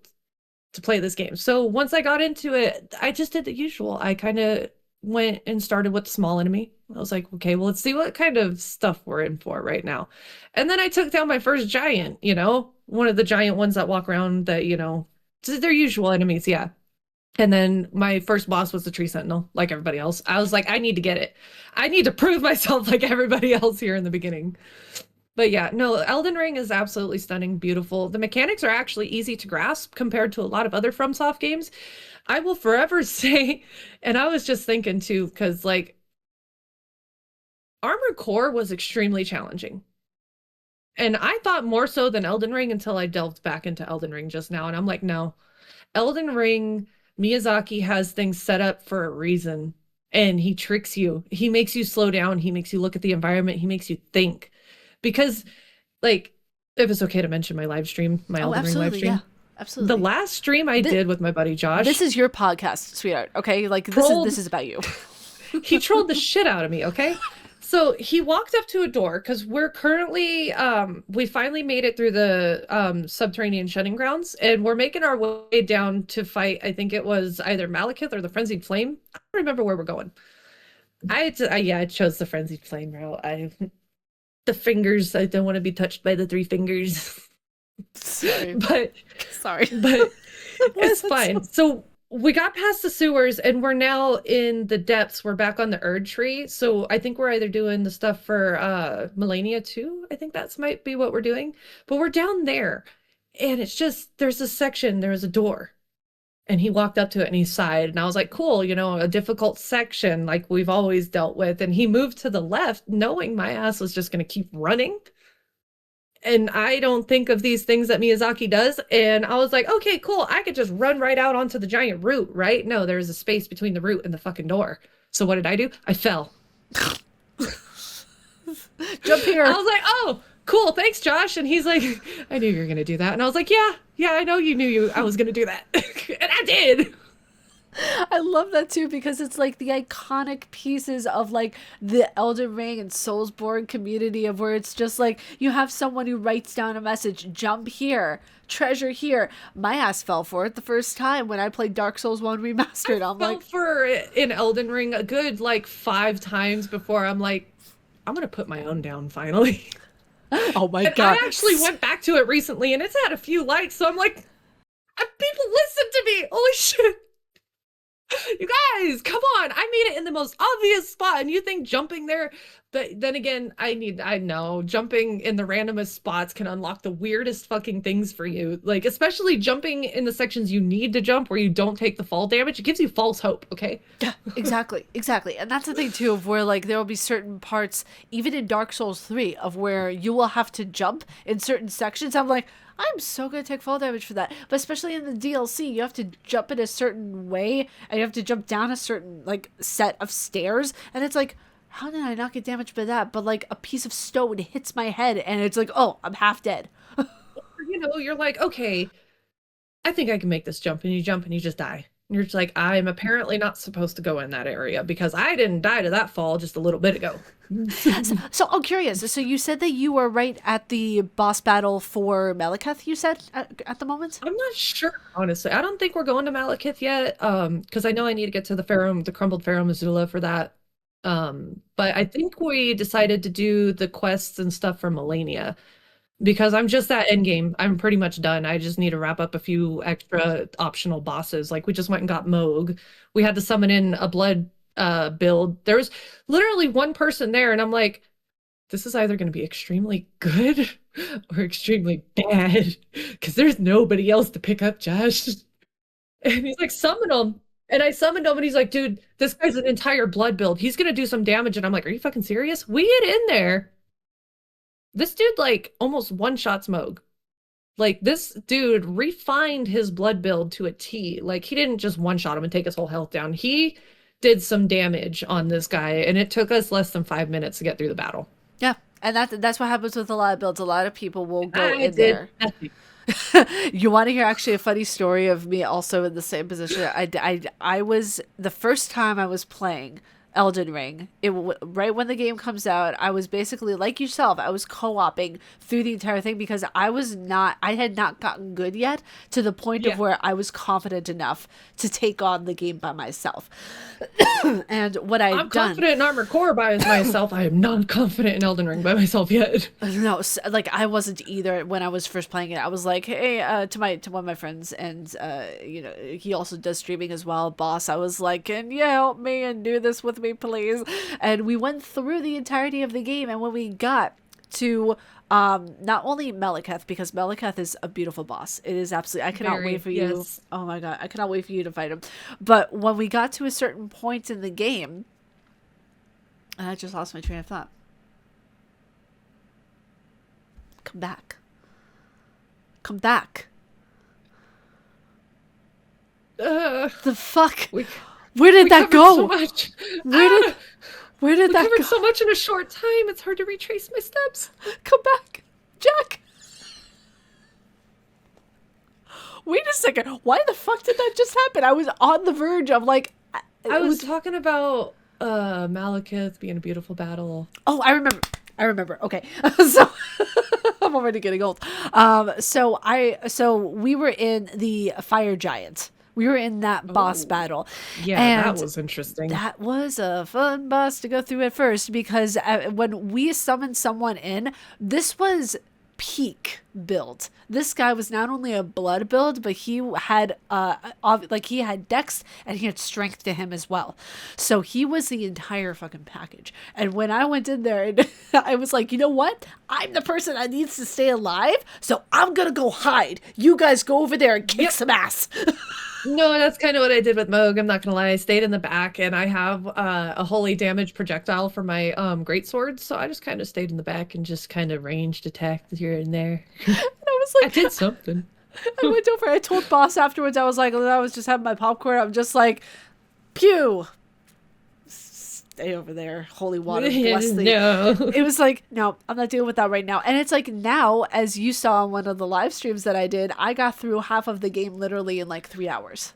to play this game. So once I got into it, I just did the usual. I kind of went and started with the small enemy. I was like, okay, well, let's see what kind of stuff we're in for right now. And then I took down my first giant, one of the giant ones that walk around that, they're usual enemies. Yeah. And then my first boss was the Tree Sentinel, like everybody else. I was like, I need to get it. I need to prove myself like everybody else here in the beginning. But yeah, no, Elden Ring is absolutely stunning, beautiful. The mechanics are actually easy to grasp compared to a lot of other FromSoft games. I will forever say, and I was just thinking too, because like Armored Core was extremely challenging. And I thought more so than Elden Ring until I delved back into Elden Ring just now. And I'm like, no, Elden Ring... Miyazaki has things set up for a reason, and he tricks you. He makes you slow down. He makes you look at the environment. He makes you think. Because, like, if it's okay to mention my live stream, my Elden Ring live stream. Yeah, absolutely. The last stream I did with my buddy Josh. This is your podcast, sweetheart. Okay, like this is about you. He trolled the shit out of me. Okay. So he walked up to a door because we're currently, we finally made it through the subterranean shedding grounds, and we're making our way down to fight. I think it was either Malekith or the Frenzied Flame. I don't remember where we're going. I chose the Frenzied Flame route. The fingers, I don't want to be touched by the three fingers. Sorry. But it's fine. So we got past the sewers and we're now in the depths. We're back on the Erd tree. So I think we're either doing the stuff for Melania 2. I think that's might be what we're doing. But we're down there. And it's just, there's a section, there's a door. And he walked up to it and he sighed. And I was like, cool, a difficult section like we've always dealt with. And he moved to the left, knowing my ass was just going to keep running. And I don't think of these things that Miyazaki does. And I was like, okay, cool. I could just run right out onto the giant root, right? No, there's a space between the root and the fucking door. So what did I do? I fell. Jump here. I was like, oh, cool. Thanks, Josh. And he's like, I knew you were going to do that. And I was like, yeah, I know you knew I was going to do that. And I did. I love that too, because it's like the iconic pieces of like the Elden Ring and Soulsborne community of where it's just like you have someone who writes down a message, jump here, treasure here. My ass fell for it the first time when I played Dark Souls 1 Remastered. I'm fell like, for it in Elden Ring a good like 5 times before I'm like, I'm gonna put my own down finally. Oh my god. I actually went back to it recently and it's had a few likes, so I'm like, people listen to me. Holy shit. You guys, come on. I made it in the most obvious spot, and you think jumping there, but then again, I know jumping in the randomest spots can unlock the weirdest fucking things for you. Like, especially jumping in the sections you need to jump where you don't take the fall damage. It gives you false hope, okay? Yeah, exactly, exactly. And that's the thing too, of where like there will be certain parts, even in Dark Souls 3, of where you will have to jump in certain sections. I'm like, I'm so gonna take fall damage for that. But especially in the DLC, you have to jump in a certain way, and you have to jump down a certain like set of stairs, and it's like, how did I not get damaged by that? But like a piece of stone hits my head, and it's like, oh, I'm half dead. You know, you're like, okay, I think I can make this jump, and you jump and you just die. And you're just like, I'm apparently not supposed to go in that area because I didn't die to that fall just a little bit ago. So I'm curious. So you said that you were right at the boss battle for Malekith, you said, at the moment? I'm not sure, honestly. I don't think we're going to Malekith yet, because I know I need to get to the the crumbled Pharaoh Missoula for that. But I think we decided to do the quests and stuff for Melania because I'm just at end game. I'm pretty much done. I just need to wrap up a few extra optional bosses. Like we just went and got Moog. We had to summon in a blood build. There was literally one person there, and I'm like, this is either going to be extremely good or extremely bad because there's nobody else to pick up Josh. And he's like, summon him. And I summoned him, and he's like, dude, this guy's an entire blood build. He's going to do some damage. And I'm like, are you fucking serious? We get in there. This dude, like, almost one-shots Moog. Like, this dude refined his blood build to a T. Like, he didn't just one-shot him and take his whole health down. He did some damage on this guy, and it took us less than 5 minutes to get through the battle. Yeah, and that's what happens with a lot of builds. A lot of people will go in there. Nothing. You want to hear actually a funny story of me also in the same position? I was, the first time I was playing Elden Ring, right when the game comes out, I was basically like yourself. I was co-oping through the entire thing because I had not gotten good yet to the point of where I was confident enough to take on the game by myself. And what I'm confident in Armored Core by myself. I am not confident in Elden Ring by myself yet. No, like I wasn't either when I was first playing it. I was like, hey, to one of my friends, and you know, he also does streaming as well, Boss. I was like, can you help me and do this with me, please? And we went through the entirety of the game, and when we got to not only Malekith, because Malekith is a beautiful boss. It is absolutely, I cannot wait for you. Yes. Oh my god, I cannot wait for you to fight him. But when we got to a certain point in the game, and I just lost my train of thought. Come back. Come back. The fuck? Where did that go? So much. Where did that covered go? so much in a short time. It's hard to retrace my steps. Come back, Jack. Wait a second. Why the fuck did that just happen? I was on the verge of like. I was talking about Malekith being a beautiful battle. Oh, I remember. Okay, so I'm already getting old. So we were in the Fire Giant. We were in that boss battle. Yeah, and that was interesting. That was a fun boss to go through at first because when we summoned someone in, this was peak build. This guy was not only a blood build, but he had he had dex and he had strength to him as well. So he was the entire fucking package. And when I went in there, and I was like, you know what? I'm the person that needs to stay alive, so I'm gonna go hide. You guys go over there and kick some ass. No, that's kind of what I did with Moog. I'm not gonna lie. I stayed in the back, and I have a holy damage projectile for my greatsword, so I just kind of stayed in the back and just kind of ranged attacked here and there. And I was like, I did something. I went over. I told Boss afterwards. I was like, I was just having my popcorn. I'm just like, pew. Stay over there. Holy water, bless thee. No. It was like, no, I'm not dealing with that right now. And it's like now, as you saw on one of the live streams that I did, I got through half of the game literally in like 3 hours.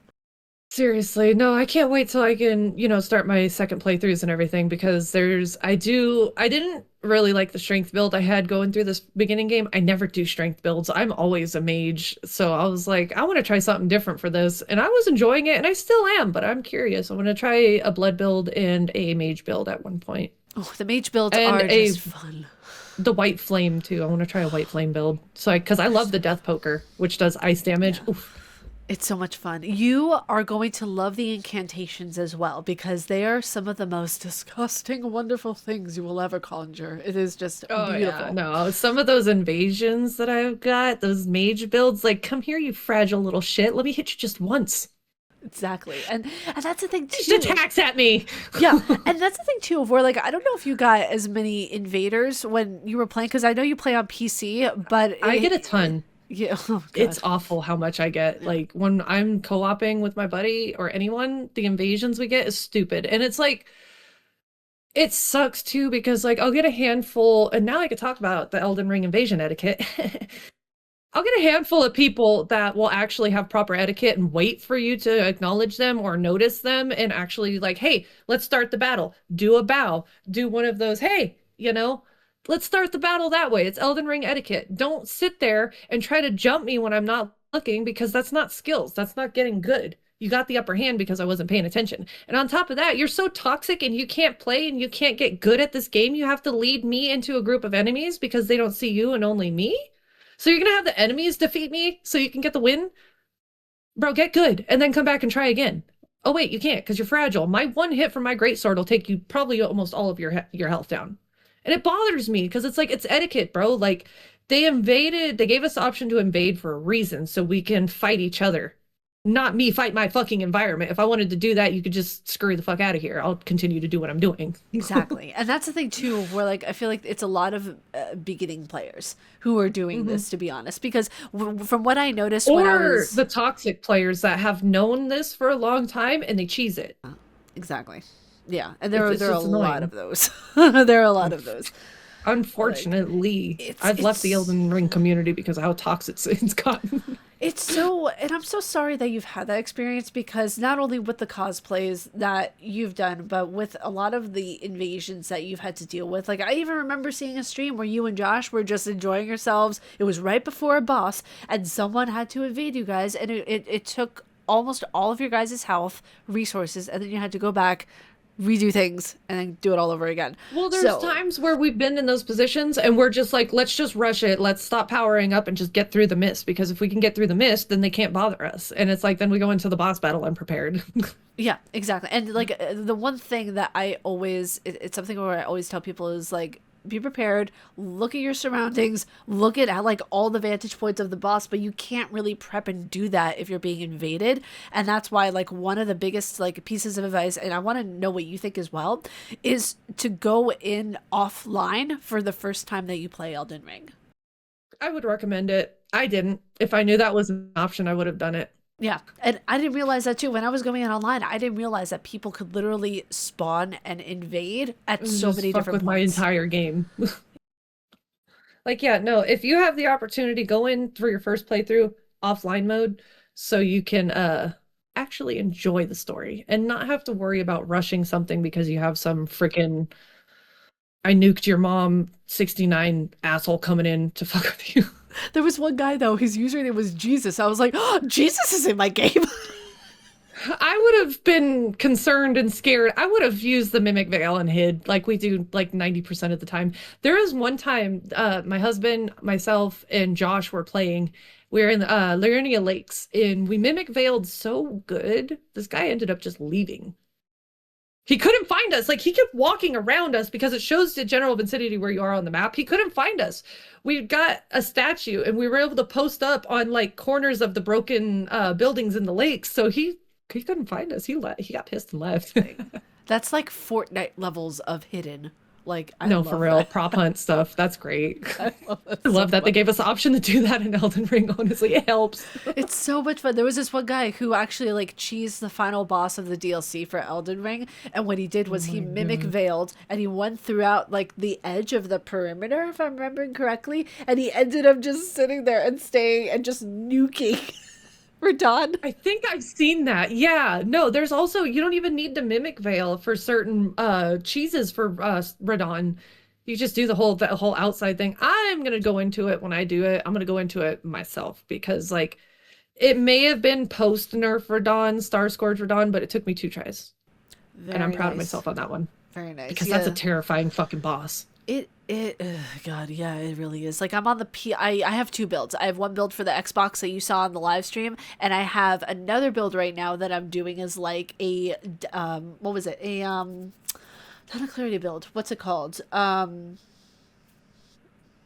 Seriously, no, I can't wait till I can, start my second playthroughs and everything because I didn't really like the strength build I had going through this beginning game. I never do strength builds. I'm always a mage. So I was like, I want to try something different for this. And I was enjoying it and I still am, but I'm curious. I want to try a blood build and a mage build at one point. Oh, the mage builds are just fun. The white flame too. I want to try a white flame build. So because I love the death poker, which does ice damage. Yeah. Oof. It's so much fun. You are going to love the incantations as well because they are some of the most disgusting, wonderful things you will ever conjure. It is just Oh yeah, beautiful. no. Some of those invasions that I've got, those mage builds, like, come here, you fragile little shit. Let me hit you just once. Exactly. And that's the thing Just too. attacks at me. Yeah, and that's the thing too of where like I don't know if you got as many invaders when you were playing because I know you play on PC, but I get a ton. yeah, oh It's god. awful how much I get. Yeah. Like when I'm co-oping with my buddy or anyone, the invasions we get is stupid. And it's like it sucks too because like I'll get a handful, and now I could talk about the Elden Ring invasion etiquette. I'll get a handful of people that will actually have proper etiquette and wait for you to acknowledge them or notice them and actually like, hey, let's start the battle. Do a bow. Do one of those, hey, let's start the battle that way. It's Elden Ring etiquette. Don't sit there and try to jump me when I'm not looking because that's not skills. That's not getting good. You got the upper hand because I wasn't paying attention. And on top of that, you're so toxic and you can't play and you can't get good at this game. You have to lead me into a group of enemies because they don't see you and only me. So you're gonna have the enemies defeat me so you can get the win? Bro, get good and then come back and try again. Oh wait, you can't because you're fragile. My one hit from my greatsword will take you probably almost all of your health down. And it bothers me because it's like it's etiquette, bro. Like they gave us the option to invade for a reason so we can fight each other. Not me fight my fucking environment. If I wanted to do that, you could just scurry the fuck out of here. I'll continue to do what I'm doing. Exactly. And that's the thing too where like I feel like it's a lot of beginning players who are doing this to be honest because from what I noticed when I Or was the toxic players that have known this for a long time and they cheese it. exactly. Yeah, and there It's are a just lot annoying. of those. There are a lot of those. Like Unfortunately, I've left the it's Elden Ring community because of how toxic it's gotten. it's so, and I'm so sorry that you've had that experience because not only with the cosplays that you've done, but with a lot of the invasions that you've had to deal with. Like, I even remember seeing a stream where you and Josh were just enjoying yourselves. It was right before a boss, and someone had to invade you guys, and it took almost all of your guys' health, resources, and then you had to go back, redo things, and then do it all over again. Well, there's So, times where we've been in those positions and we're just like, let's just rush it. Let's stop powering up and just get through the mist. Because if we can get through the mist, then they can't bother us. And it's like, then we go into the boss battle unprepared. yeah, exactly. And like the one thing that I always it's something where I always tell people is like be prepared, look at your surroundings, look at like all the vantage points of the boss, but you can't really prep and do that if you're being invaded. And that's why like one of the biggest like pieces of advice, and I want to know what you think as well, is to go in offline for the first time that you play Elden Ring. I would recommend it. I didn't. If I knew that was an option, I would have done it. Yeah, and I didn't realize that too. When I was going in online, I didn't realize that people could literally spawn and invade at so Just many fuck different with my points. entire game. Like, yeah, no, if you have the opportunity, go in for your first playthrough offline mode so you can actually enjoy the story and not have to worry about rushing something because you have some freaking I nuked your mom 69 asshole coming in to fuck with you. There was one guy though, his username was Jesus. I was like, oh, Jesus is in my game. I would have been concerned and scared. I would have used the mimic veil and hid like we do like 90% of the time. There was one time my husband, myself, and Josh were playing. We were in Liurnia Lakes and we mimic veiled so good. This guy ended up just leaving. He couldn't find us. Like he kept walking around us because it shows the general vicinity where you are on the map. He couldn't find us. We got a statue and we were able to post up on like corners of the broken buildings in the lakes. So he couldn't find us. He got pissed and left. That's like Fortnite levels of hidden. Like I No, love for real. that. Prop hunt stuff. That's great. I love that I so love that they much. gave us the option to do that in Elden Ring. Honestly, it helps. It's so much fun. There was this one guy who actually like cheesed the final boss of the DLC for Elden Ring, and what he did Oh was he my mimic god. veiled and he went throughout like the edge of the perimeter, if I'm remembering correctly, and he ended up just sitting there and staying and just nuking Radon. I think I've seen that. Yeah. No, there's also you don't even need to mimic veil for certain cheeses for Radon. You just do the whole outside thing. I'm gonna go into it when I do it. I'm gonna go into it myself because like it may have been post nerf Radon, Star Scourge Radon, but it took me 2 tries. And I'm Very proud of nice. myself on that one. Very nice. Because Yeah. that's a terrifying fucking boss. God, yeah, it really is. Like I'm on I have two builds. I have one build for the Xbox that you saw on the live stream, and I have another build right now that I'm doing as like what was it? Not a clarity build. What's it called?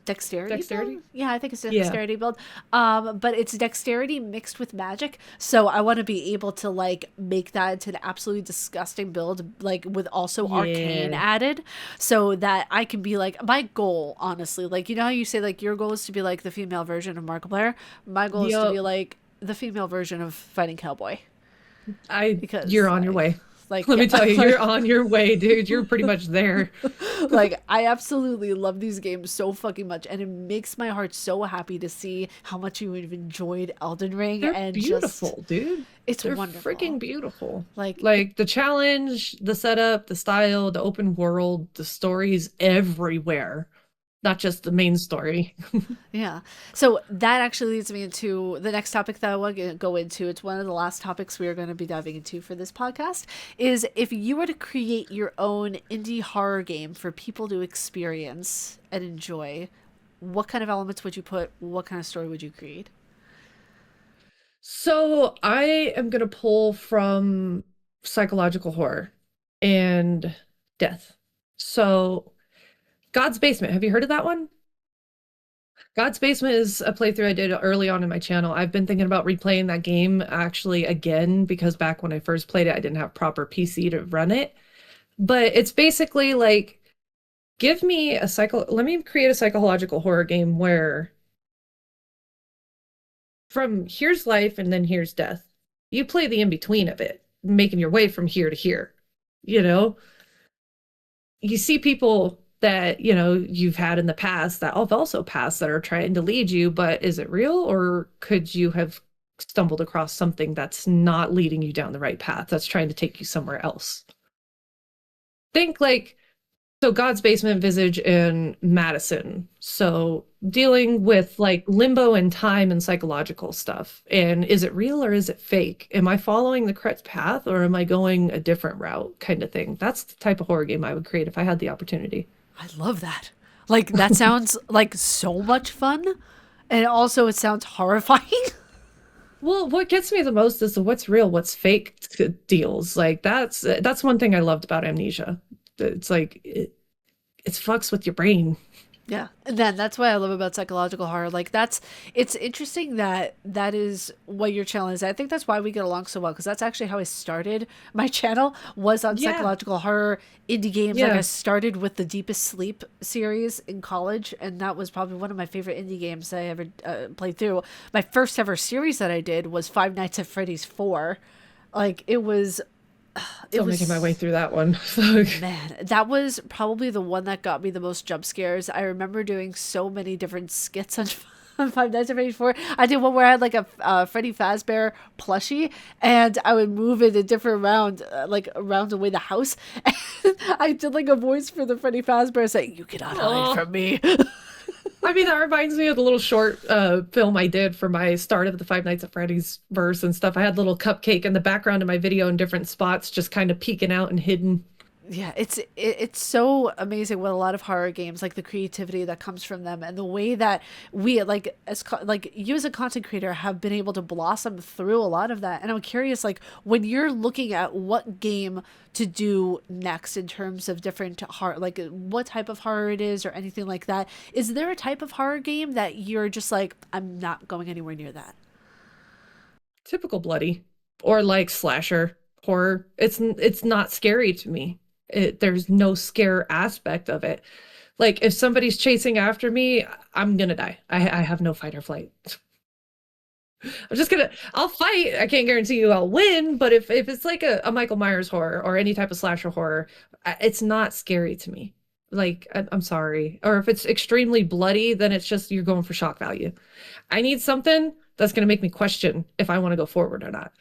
Dexterity build? Dexterity? Yeah, I think it's Yeah. dexterity build. But it's dexterity mixed with magic. So I want to be able to like make that into an absolutely disgusting build, like with also arcane Yeah. added, so that I can be like my goal, honestly. Like you know how you say like your goal is to be like the female version of Markiplier? My goal is to be Yup. like the female version of Fighting Cowboy. You're Because on your way. like Let yeah, me tell you, like, you're on your way, dude. You're pretty much there. like I absolutely love these games so fucking much, and it makes my heart so happy to see how much you have enjoyed Elden Ring, They're and just beautiful, dude. it's They're wonderful. freaking beautiful. Like Like the challenge, the setup, the style, the open world, the stories everywhere. Not just the main story. yeah. So that actually leads me into the next topic that I want to go into. It's one of the last topics we are going to be diving into for this podcast. Is if you were to create your own indie horror game for people to experience and enjoy, what kind of elements would you put? What kind of story would you create? So I am gonna pull from psychological horror and death. So God's Basement, have you heard of that one? God's Basement is a playthrough I did early on in my channel. I've been thinking about replaying that game actually again because back when I first played it, I didn't have proper PC to run it. But it's basically like, let me create a psychological horror game where from here's life and then here's death. You play the in between of it, making your way from here to here. You know, you see people that, you've had in the past that have also passed that are trying to lead you, but is it real or could you have stumbled across something that's not leading you down the right path, that's trying to take you somewhere else? Think like so God's Basement, Visage, and Madison. So dealing with like limbo and time and psychological stuff. And is it real or is it fake? Am I following the correct path or am I going a different route kind of thing? That's the type of horror game I would create if I had the opportunity. I love that. Like that sounds like so much fun, and also it sounds horrifying. Well, what gets me the most is the what's real, what's fake deals. Like that's one thing I loved about Amnesia. It's like it fucks with your brain. Yeah. And then that's what I love about psychological horror. Like it's interesting that that is what your channel is. I think that's why we get along so well, because that's actually how I started my channel, was on Yeah. psychological horror indie games. Like Yeah. I started with the Deepest Sleep series in college, and that was probably one of my favorite indie games I ever played through. My first ever series that I did was Five Nights at Freddy's 4. Like it was Still making my way through that one. Man, that was probably the one that got me the most jump scares. I remember doing so many different skits on, on Five Nights at Freddy's 4. I did one where I had like a Freddy Fazbear plushie, and I would move it a different round, like around away the house. And I did like a voice for the Freddy Fazbear saying, "You cannot hide from me." I mean, that reminds me of the little short film I did for my start of the Five Nights at Freddy's verse and stuff. I had a little cupcake in the background of my video in different spots, just kind of peeking out and hidden. Yeah, it's so amazing with a lot of horror games, like the creativity that comes from them, and the way that we like like you as a content creator have been able to blossom through a lot of that. And I'm curious, like when you're looking at what game to do next in terms of different horror, like what type of horror it is or anything like that. Is there a type of horror game that you're just like, I'm not going anywhere near that? Typical bloody or like slasher horror. It's not scary to me. There's no scare aspect of it. Like if somebody's chasing after me, I'm gonna die. I have no fight or flight. I'll fight. I can't guarantee you I'll win, but if it's like a Michael Myers horror or any type of slasher horror, it's not scary to me. Like, I'm sorry. Or if it's extremely bloody, then it's just you're going for shock value. I need something that's going to make me question if I want to go forward or not.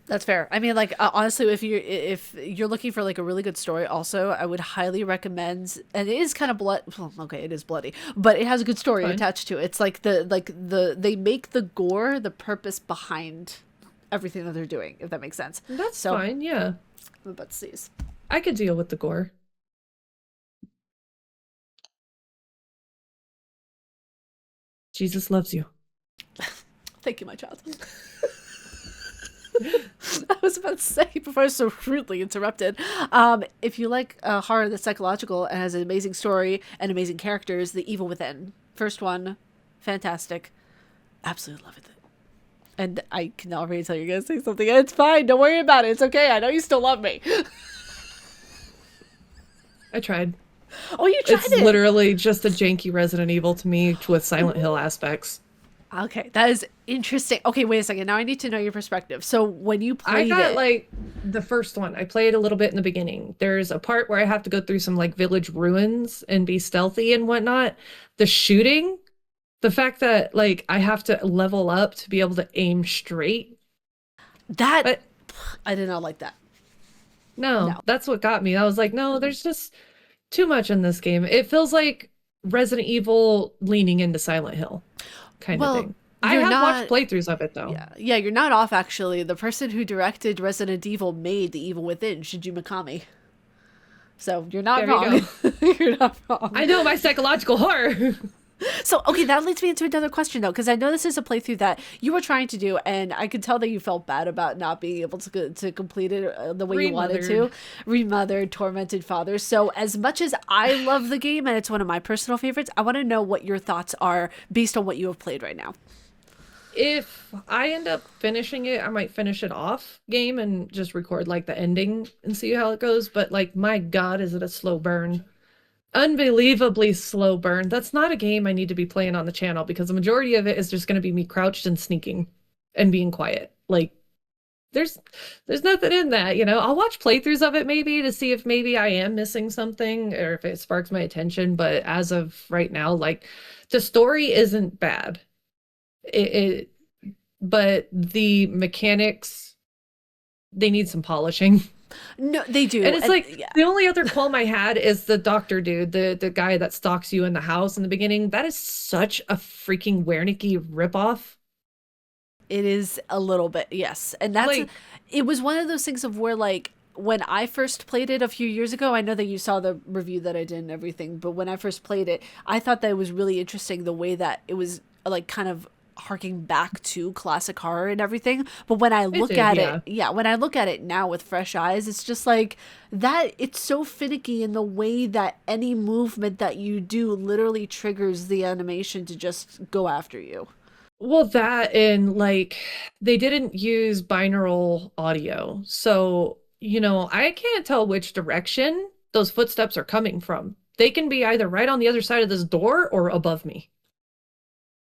That's fair. I mean, like honestly, if you're looking for like a really good story, also I would highly recommend. And it is kind of blood. Well, okay, it is bloody, but it has a good story Fine. attached to it. It's like they make the gore the purpose behind everything that they're doing, if that makes sense. That's So, fine. Yeah. let's see. I could deal with the gore. Jesus loves you. Thank you, my child. I was about to say before I was so rudely interrupted. If you like horror that's psychological and has an amazing story and amazing characters, The Evil Within. First one, fantastic. Absolutely love it. And I can already tell you're going to say something. It's fine. Don't worry about it. It's okay. I know you still love me. I tried. Oh, you tried It's it? literally just a janky Resident Evil to me with Silent Hill aspects. Okay, that is interesting. Okay, wait a second. Now I need to know your perspective. So when you I played got it, like the first one. I played a little bit in the beginning. There's a part where I have to go through some like village ruins and be stealthy and whatnot. The shooting, the fact that like I have to level up to be able to aim straight. that But I did not like that. no, No. that's what got me. I was like, no, there's just too much in this game. It feels like Resident Evil leaning into Silent Hill kind of Well, thing. I you're have not. watched playthroughs of it though. Yeah, you're not off actually. The person who directed Resident Evil made The Evil Within, Shinji Mikami. So you're not There you wrong. You're not wrong. I know my psychological horror. So, okay, that leads me into another question, though, because I know this is a playthrough that you were trying to do, and I could tell that you felt bad about not being able to complete it the way you wanted to. Remothered, tormented father. So, as much as I love the game, and it's one of my personal favorites, I want to know what your thoughts are based on what you have played right now. If I end up finishing it, I might finish it off game and just record like the ending and see how it goes. But like, my God, is it a slow burn? Unbelievably slow burn. That's not a game I need to be playing on the channel because the majority of it is just going to be me crouched and sneaking and being quiet. Like, there's nothing in that, you know. I'll watch playthroughs of it maybe to see if maybe I am missing something or if it sparks my attention. But as of right now, like, the story isn't bad. But the mechanics, they need some polishing. No, they do. And it's like yeah. the only other qualm I had is the doctor dude, the guy that stalks you in the house in the beginning. That is such a freaking Wernicke ripoff. It is a little bit, yes. And that's Like, it was one of those things of where like when I first played it a few years ago, I know that you saw the review that I did and everything, but when I first played it, I thought that it was really interesting the way that it was like kind of harking back to classic horror and everything. But when I look at it, when I look at it now with fresh eyes, it's just like that it's so finicky in the way that any movement that you do literally triggers the animation to just go after you. well, that and like they didn't use binaural audio. So, you know, I can't tell which direction those footsteps are coming from. They can be either right on the other side of this door or above me.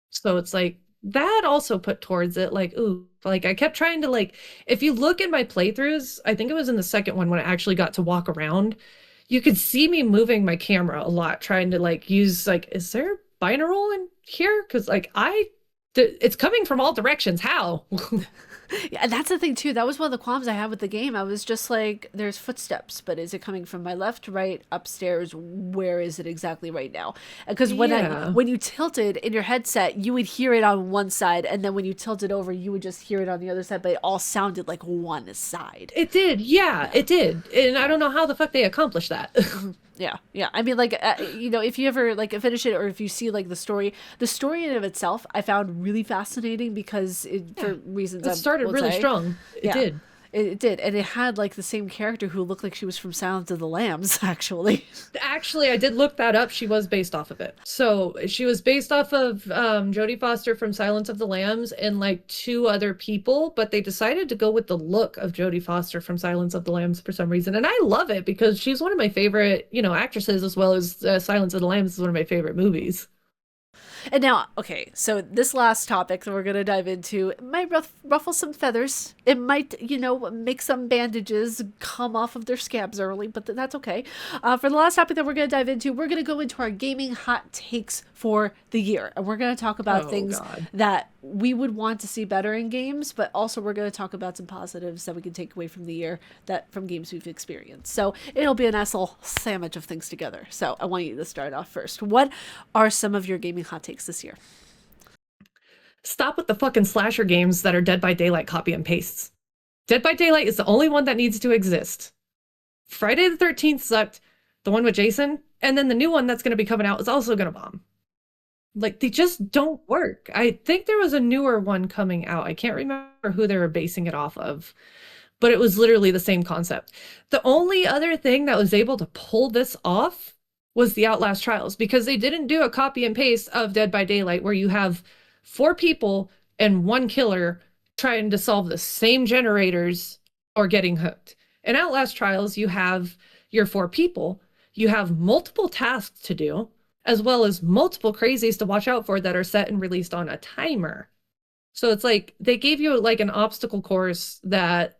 So it's like that also put towards it like, ooh, like I kept trying to like, if you look at my playthroughs, I think it was in the second one when I actually got to walk around, you could see me moving my camera a lot, trying to like use like, is there binaural in here? Because like it's coming from all directions. How? Yeah, and that's the thing too. That was one of the qualms I had with the game. I was just like, there's footsteps, but is it coming from my left, right, upstairs? Where is it exactly right now? Because when you tilted in your headset, you would hear it on one side, and then when you tilted over, you would just hear it on the other side, but it all sounded like one side. It did, yeah, it did, and I don't know how the fuck they accomplished that. Yeah. I mean, like, you know, if you ever like finish it, or if you see like the story in and of itself, I found really fascinating because for reasons It started really strong. It did. It did, and it had like the same character who looked like she was from Silence of the Lambs, actually. Actually, I did look that up. She was based off of it. So she was based off of Jodie Foster from Silence of the Lambs and like two other people, but they decided to go with the look of Jodie Foster from Silence of the Lambs for some reason. And I love it because she's one of my favorite, you know, actresses, as well as Silence of the Lambs is one of my favorite movies. And now, okay, so this last topic that we're going to dive into it might ruffle some feathers. It might, you know, make some bandages come off of their scabs early, but that's okay. For the last topic that we're going to dive into, we're going to go into our gaming hot takes for the year. And we're going to talk about things that we would want to see better in games, but also we're going to talk about some positives that we can take away from the year from games we've experienced. So it'll be a nice little sandwich of things together. So I want you to start off first. What are some of your gaming hot takes this year? Stop with the fucking slasher games that are Dead by Daylight copy and pastes. Dead by Daylight is the only one that needs to exist. Friday the 13th sucked, the one with Jason, and then the new one that's going to be coming out is also going to bomb. Like they just don't work. I think there was a newer one coming out. I can't remember who they were basing it off of, but it was literally the same concept. The only other thing that was able to pull this off was the Outlast Trials because they didn't do a copy and paste of Dead by Daylight where you have 4 people and 1 killer trying to solve the same generators or getting hooked. In Outlast Trials, you have your 4 people, you have multiple tasks to do, as well as multiple crazies to watch out for that are set and released on a timer. So it's like they gave you like an obstacle course that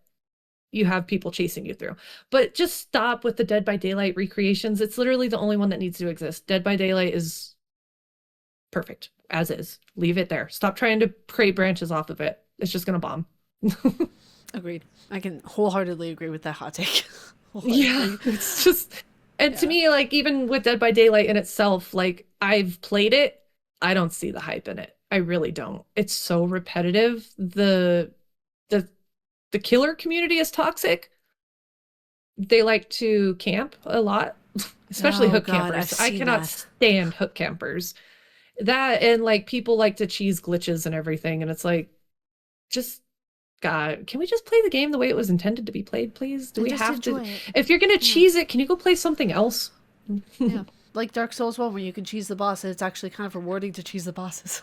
you have people chasing you through. But just stop with the Dead by Daylight recreations. It's literally the only one that needs to exist. Dead by Daylight is perfect as is. Leave it there. Stop trying to create branches off of it. It's just going to bomb. Agreed. I can wholeheartedly agree with that hot take. Yeah, it's just, and to me, like, even with Dead by Daylight in itself, like, I've played it, I don't see the hype in it. I really don't. It's so repetitive. The killer community is toxic. They like to camp a lot, especially hook campers. I cannot stand hook campers. That and like people like to cheese glitches and everything, and it's like, just God, can we just play the game the way it was intended to be played, please? Do we have to? If you're gonna cheese it, can you go play something else? Yeah, like Dark Souls 1, where you can cheese the boss, and it's actually kind of rewarding to cheese the bosses.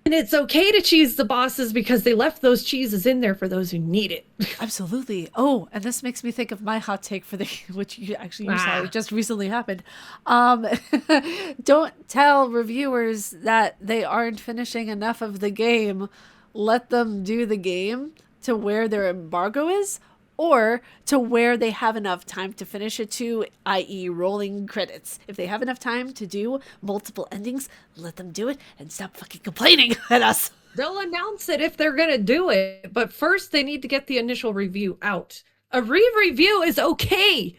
And it's okay to cheese the bosses because they left those cheeses in there for those who need it. Absolutely. Oh, and this makes me think of my hot take for the, which you saw, it just recently happened. Don't tell reviewers that they aren't finishing enough of the game. Let them do the game to where their embargo is, or to where they have enough time to finish it to, i.e. rolling credits. If they have enough time to do multiple endings, let them do it and stop fucking complaining at us. They'll announce it if they're going to do it, but first they need to get the initial review out. A re-review is okay.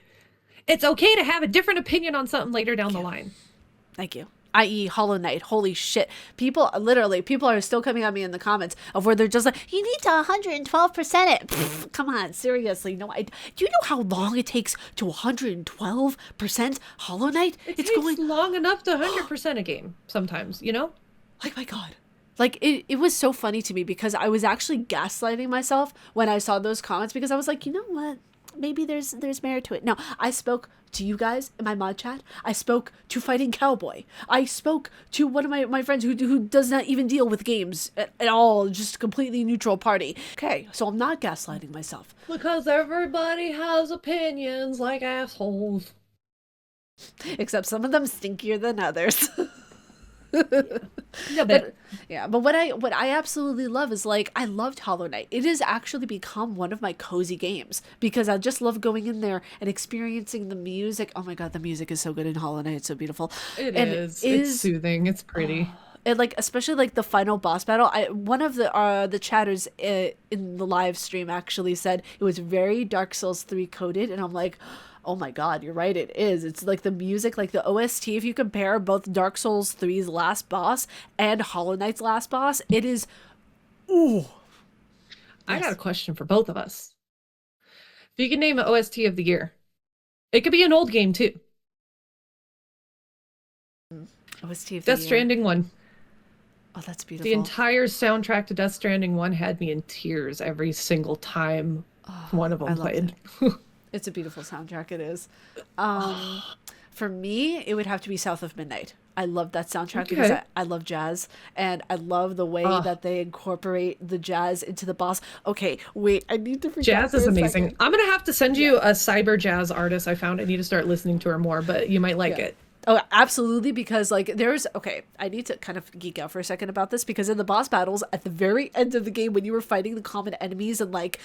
It's okay to have a different opinion on something later down the line. Thank you. I.e. Hollow Knight. Holy shit. People are still coming at me in the comments of where they're just like, you need to 112% it. Pfft, come on, seriously. No, do you know how long it takes to 112% Hollow Knight? It's takes long enough to 100% a game sometimes, you know? Like, my God. Like, it was so funny to me because I was actually gaslighting myself when I saw those comments because I was like, you know what? Maybe there's merit to it. No, I spoke to you guys in my mod chat. I spoke to Fighting Cowboy. I spoke to one of my friends who does not even deal with games at all, just a completely neutral party. Okay, so I'm not gaslighting myself. Because everybody has opinions like assholes. Except some of them stinkier than others. Yeah, but what I absolutely love is, like, I loved Hollow Knight. It has actually become one of my cozy games because I just love going in there and experiencing the music. Oh my God, the music is so good in Hollow Knight. It's so beautiful. It's soothing. It's pretty. And like, especially like the final boss battle, one of the chatters in the live stream actually said it was very Dark Souls 3 coded, and I'm like, oh my God, you're right, it is. It's like the music, like the OST, if you compare both Dark Souls 3's last boss and Hollow Knight's last boss, it is, ooh. I got a question for both of us. If you can name an OST of the year, it could be an old game too. OST of the Death Stranding 1. Oh, that's beautiful. The entire soundtrack to Death Stranding 1 had me in tears every single time one of them played. It's a beautiful soundtrack, it is. For me, it would have to be South of Midnight. I love that soundtrack because I love jazz, and I love the way that they incorporate the jazz into the boss. Okay, wait, I need to forget. Jazz is amazing. I'm going to have to send you a cyber jazz artist I found. I need to start listening to her more, but you might like it. Oh, absolutely, because like I need to kind of geek out for a second about this because in the boss battles at the very end of the game when you were fighting the common enemies and like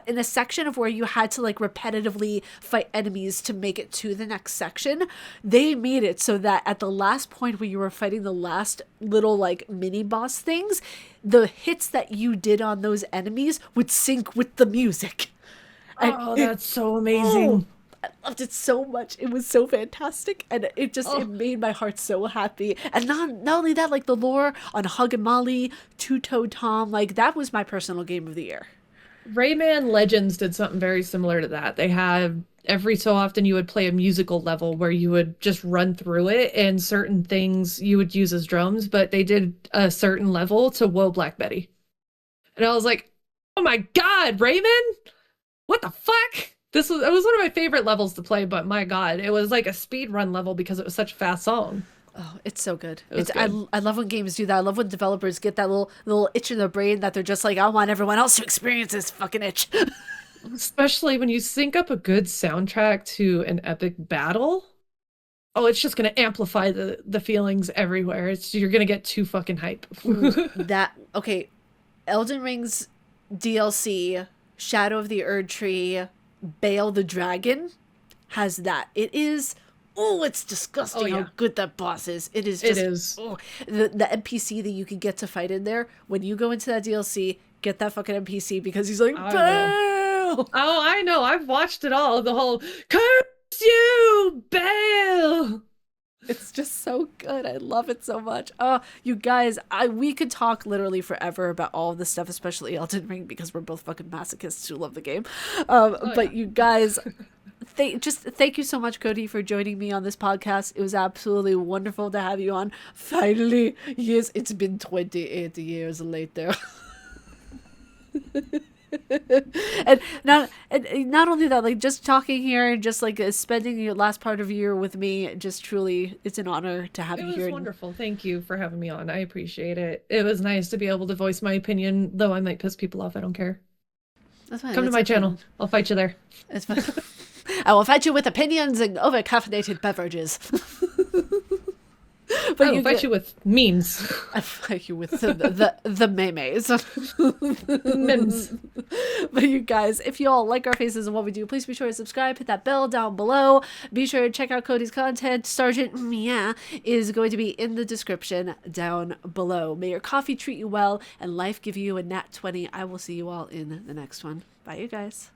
in a section of where you had to like repetitively fight enemies to make it to the next section, they made it so that at the last point where you were fighting the last little like mini boss things, the hits that you did on those enemies would sync with the music. Oh, that's so amazing. I loved it so much. It was so fantastic, and it just it made my heart so happy. And not only that, like the lore on Hug and Molly, Two-Toed Tom, like that was my personal game of the year. Rayman Legends did something very similar to that. They had every so often you would play a musical level where you would just run through it and certain things you would use as drums, but they did a certain level to Whoa Black Betty. And I was like, oh my God, Raymond, what the fuck? It was one of my favorite levels to play, but my God, it was like a speed run level because it was such a fast song. Oh, it's so good. It was It's good. I love when games do that. I love when developers get that little itch in their brain that they're just like, I want everyone else to experience this fucking itch. Especially when you sync up a good soundtrack to an epic battle. Oh, it's just gonna amplify the feelings everywhere. You're gonna get too fucking hype. That okay, Elden Ring's DLC, Shadow of the Erd Tree, Bale the Dragon has that. It is it's disgusting Oh, yeah. how good that boss is. It is It just is. the NPC that you can get to fight in there. When you go into that DLC, get that fucking NPC because he's like, I will. Bale! Oh, I know. I've watched it all. The whole curse you, Bale. It's just so good. I love it so much. Oh, you guys, we could talk literally forever about all of this stuff, especially Elden Ring, because we're both fucking masochists who love the game. But you guys, thank you so much, Cody, for joining me on this podcast. It was absolutely wonderful to have you on. Finally, yes, it's been 28 years later. and not only that, like just talking here and just like spending your last part of your year with me, just truly, it's an honor to have It you was here. wonderful. Thank you for having me on. I appreciate it. It was nice to be able to voice my opinion, though I might piss people off. I don't care. That's fine. Come to It's my okay. channel. I'll fight you there. It's fine. I will fight you with opinions and over caffeinated beverages. But I will fight you with memes. I fight you with the memes. Memes. But you guys, if you all like our faces and what we do, please be sure to subscribe, hit that bell down below. Be sure to check out Cody's content. Sergeant Mia is going to be in the description down below. May your coffee treat you well and life give you a nat 20. I will see you all in the next one. Bye, you guys.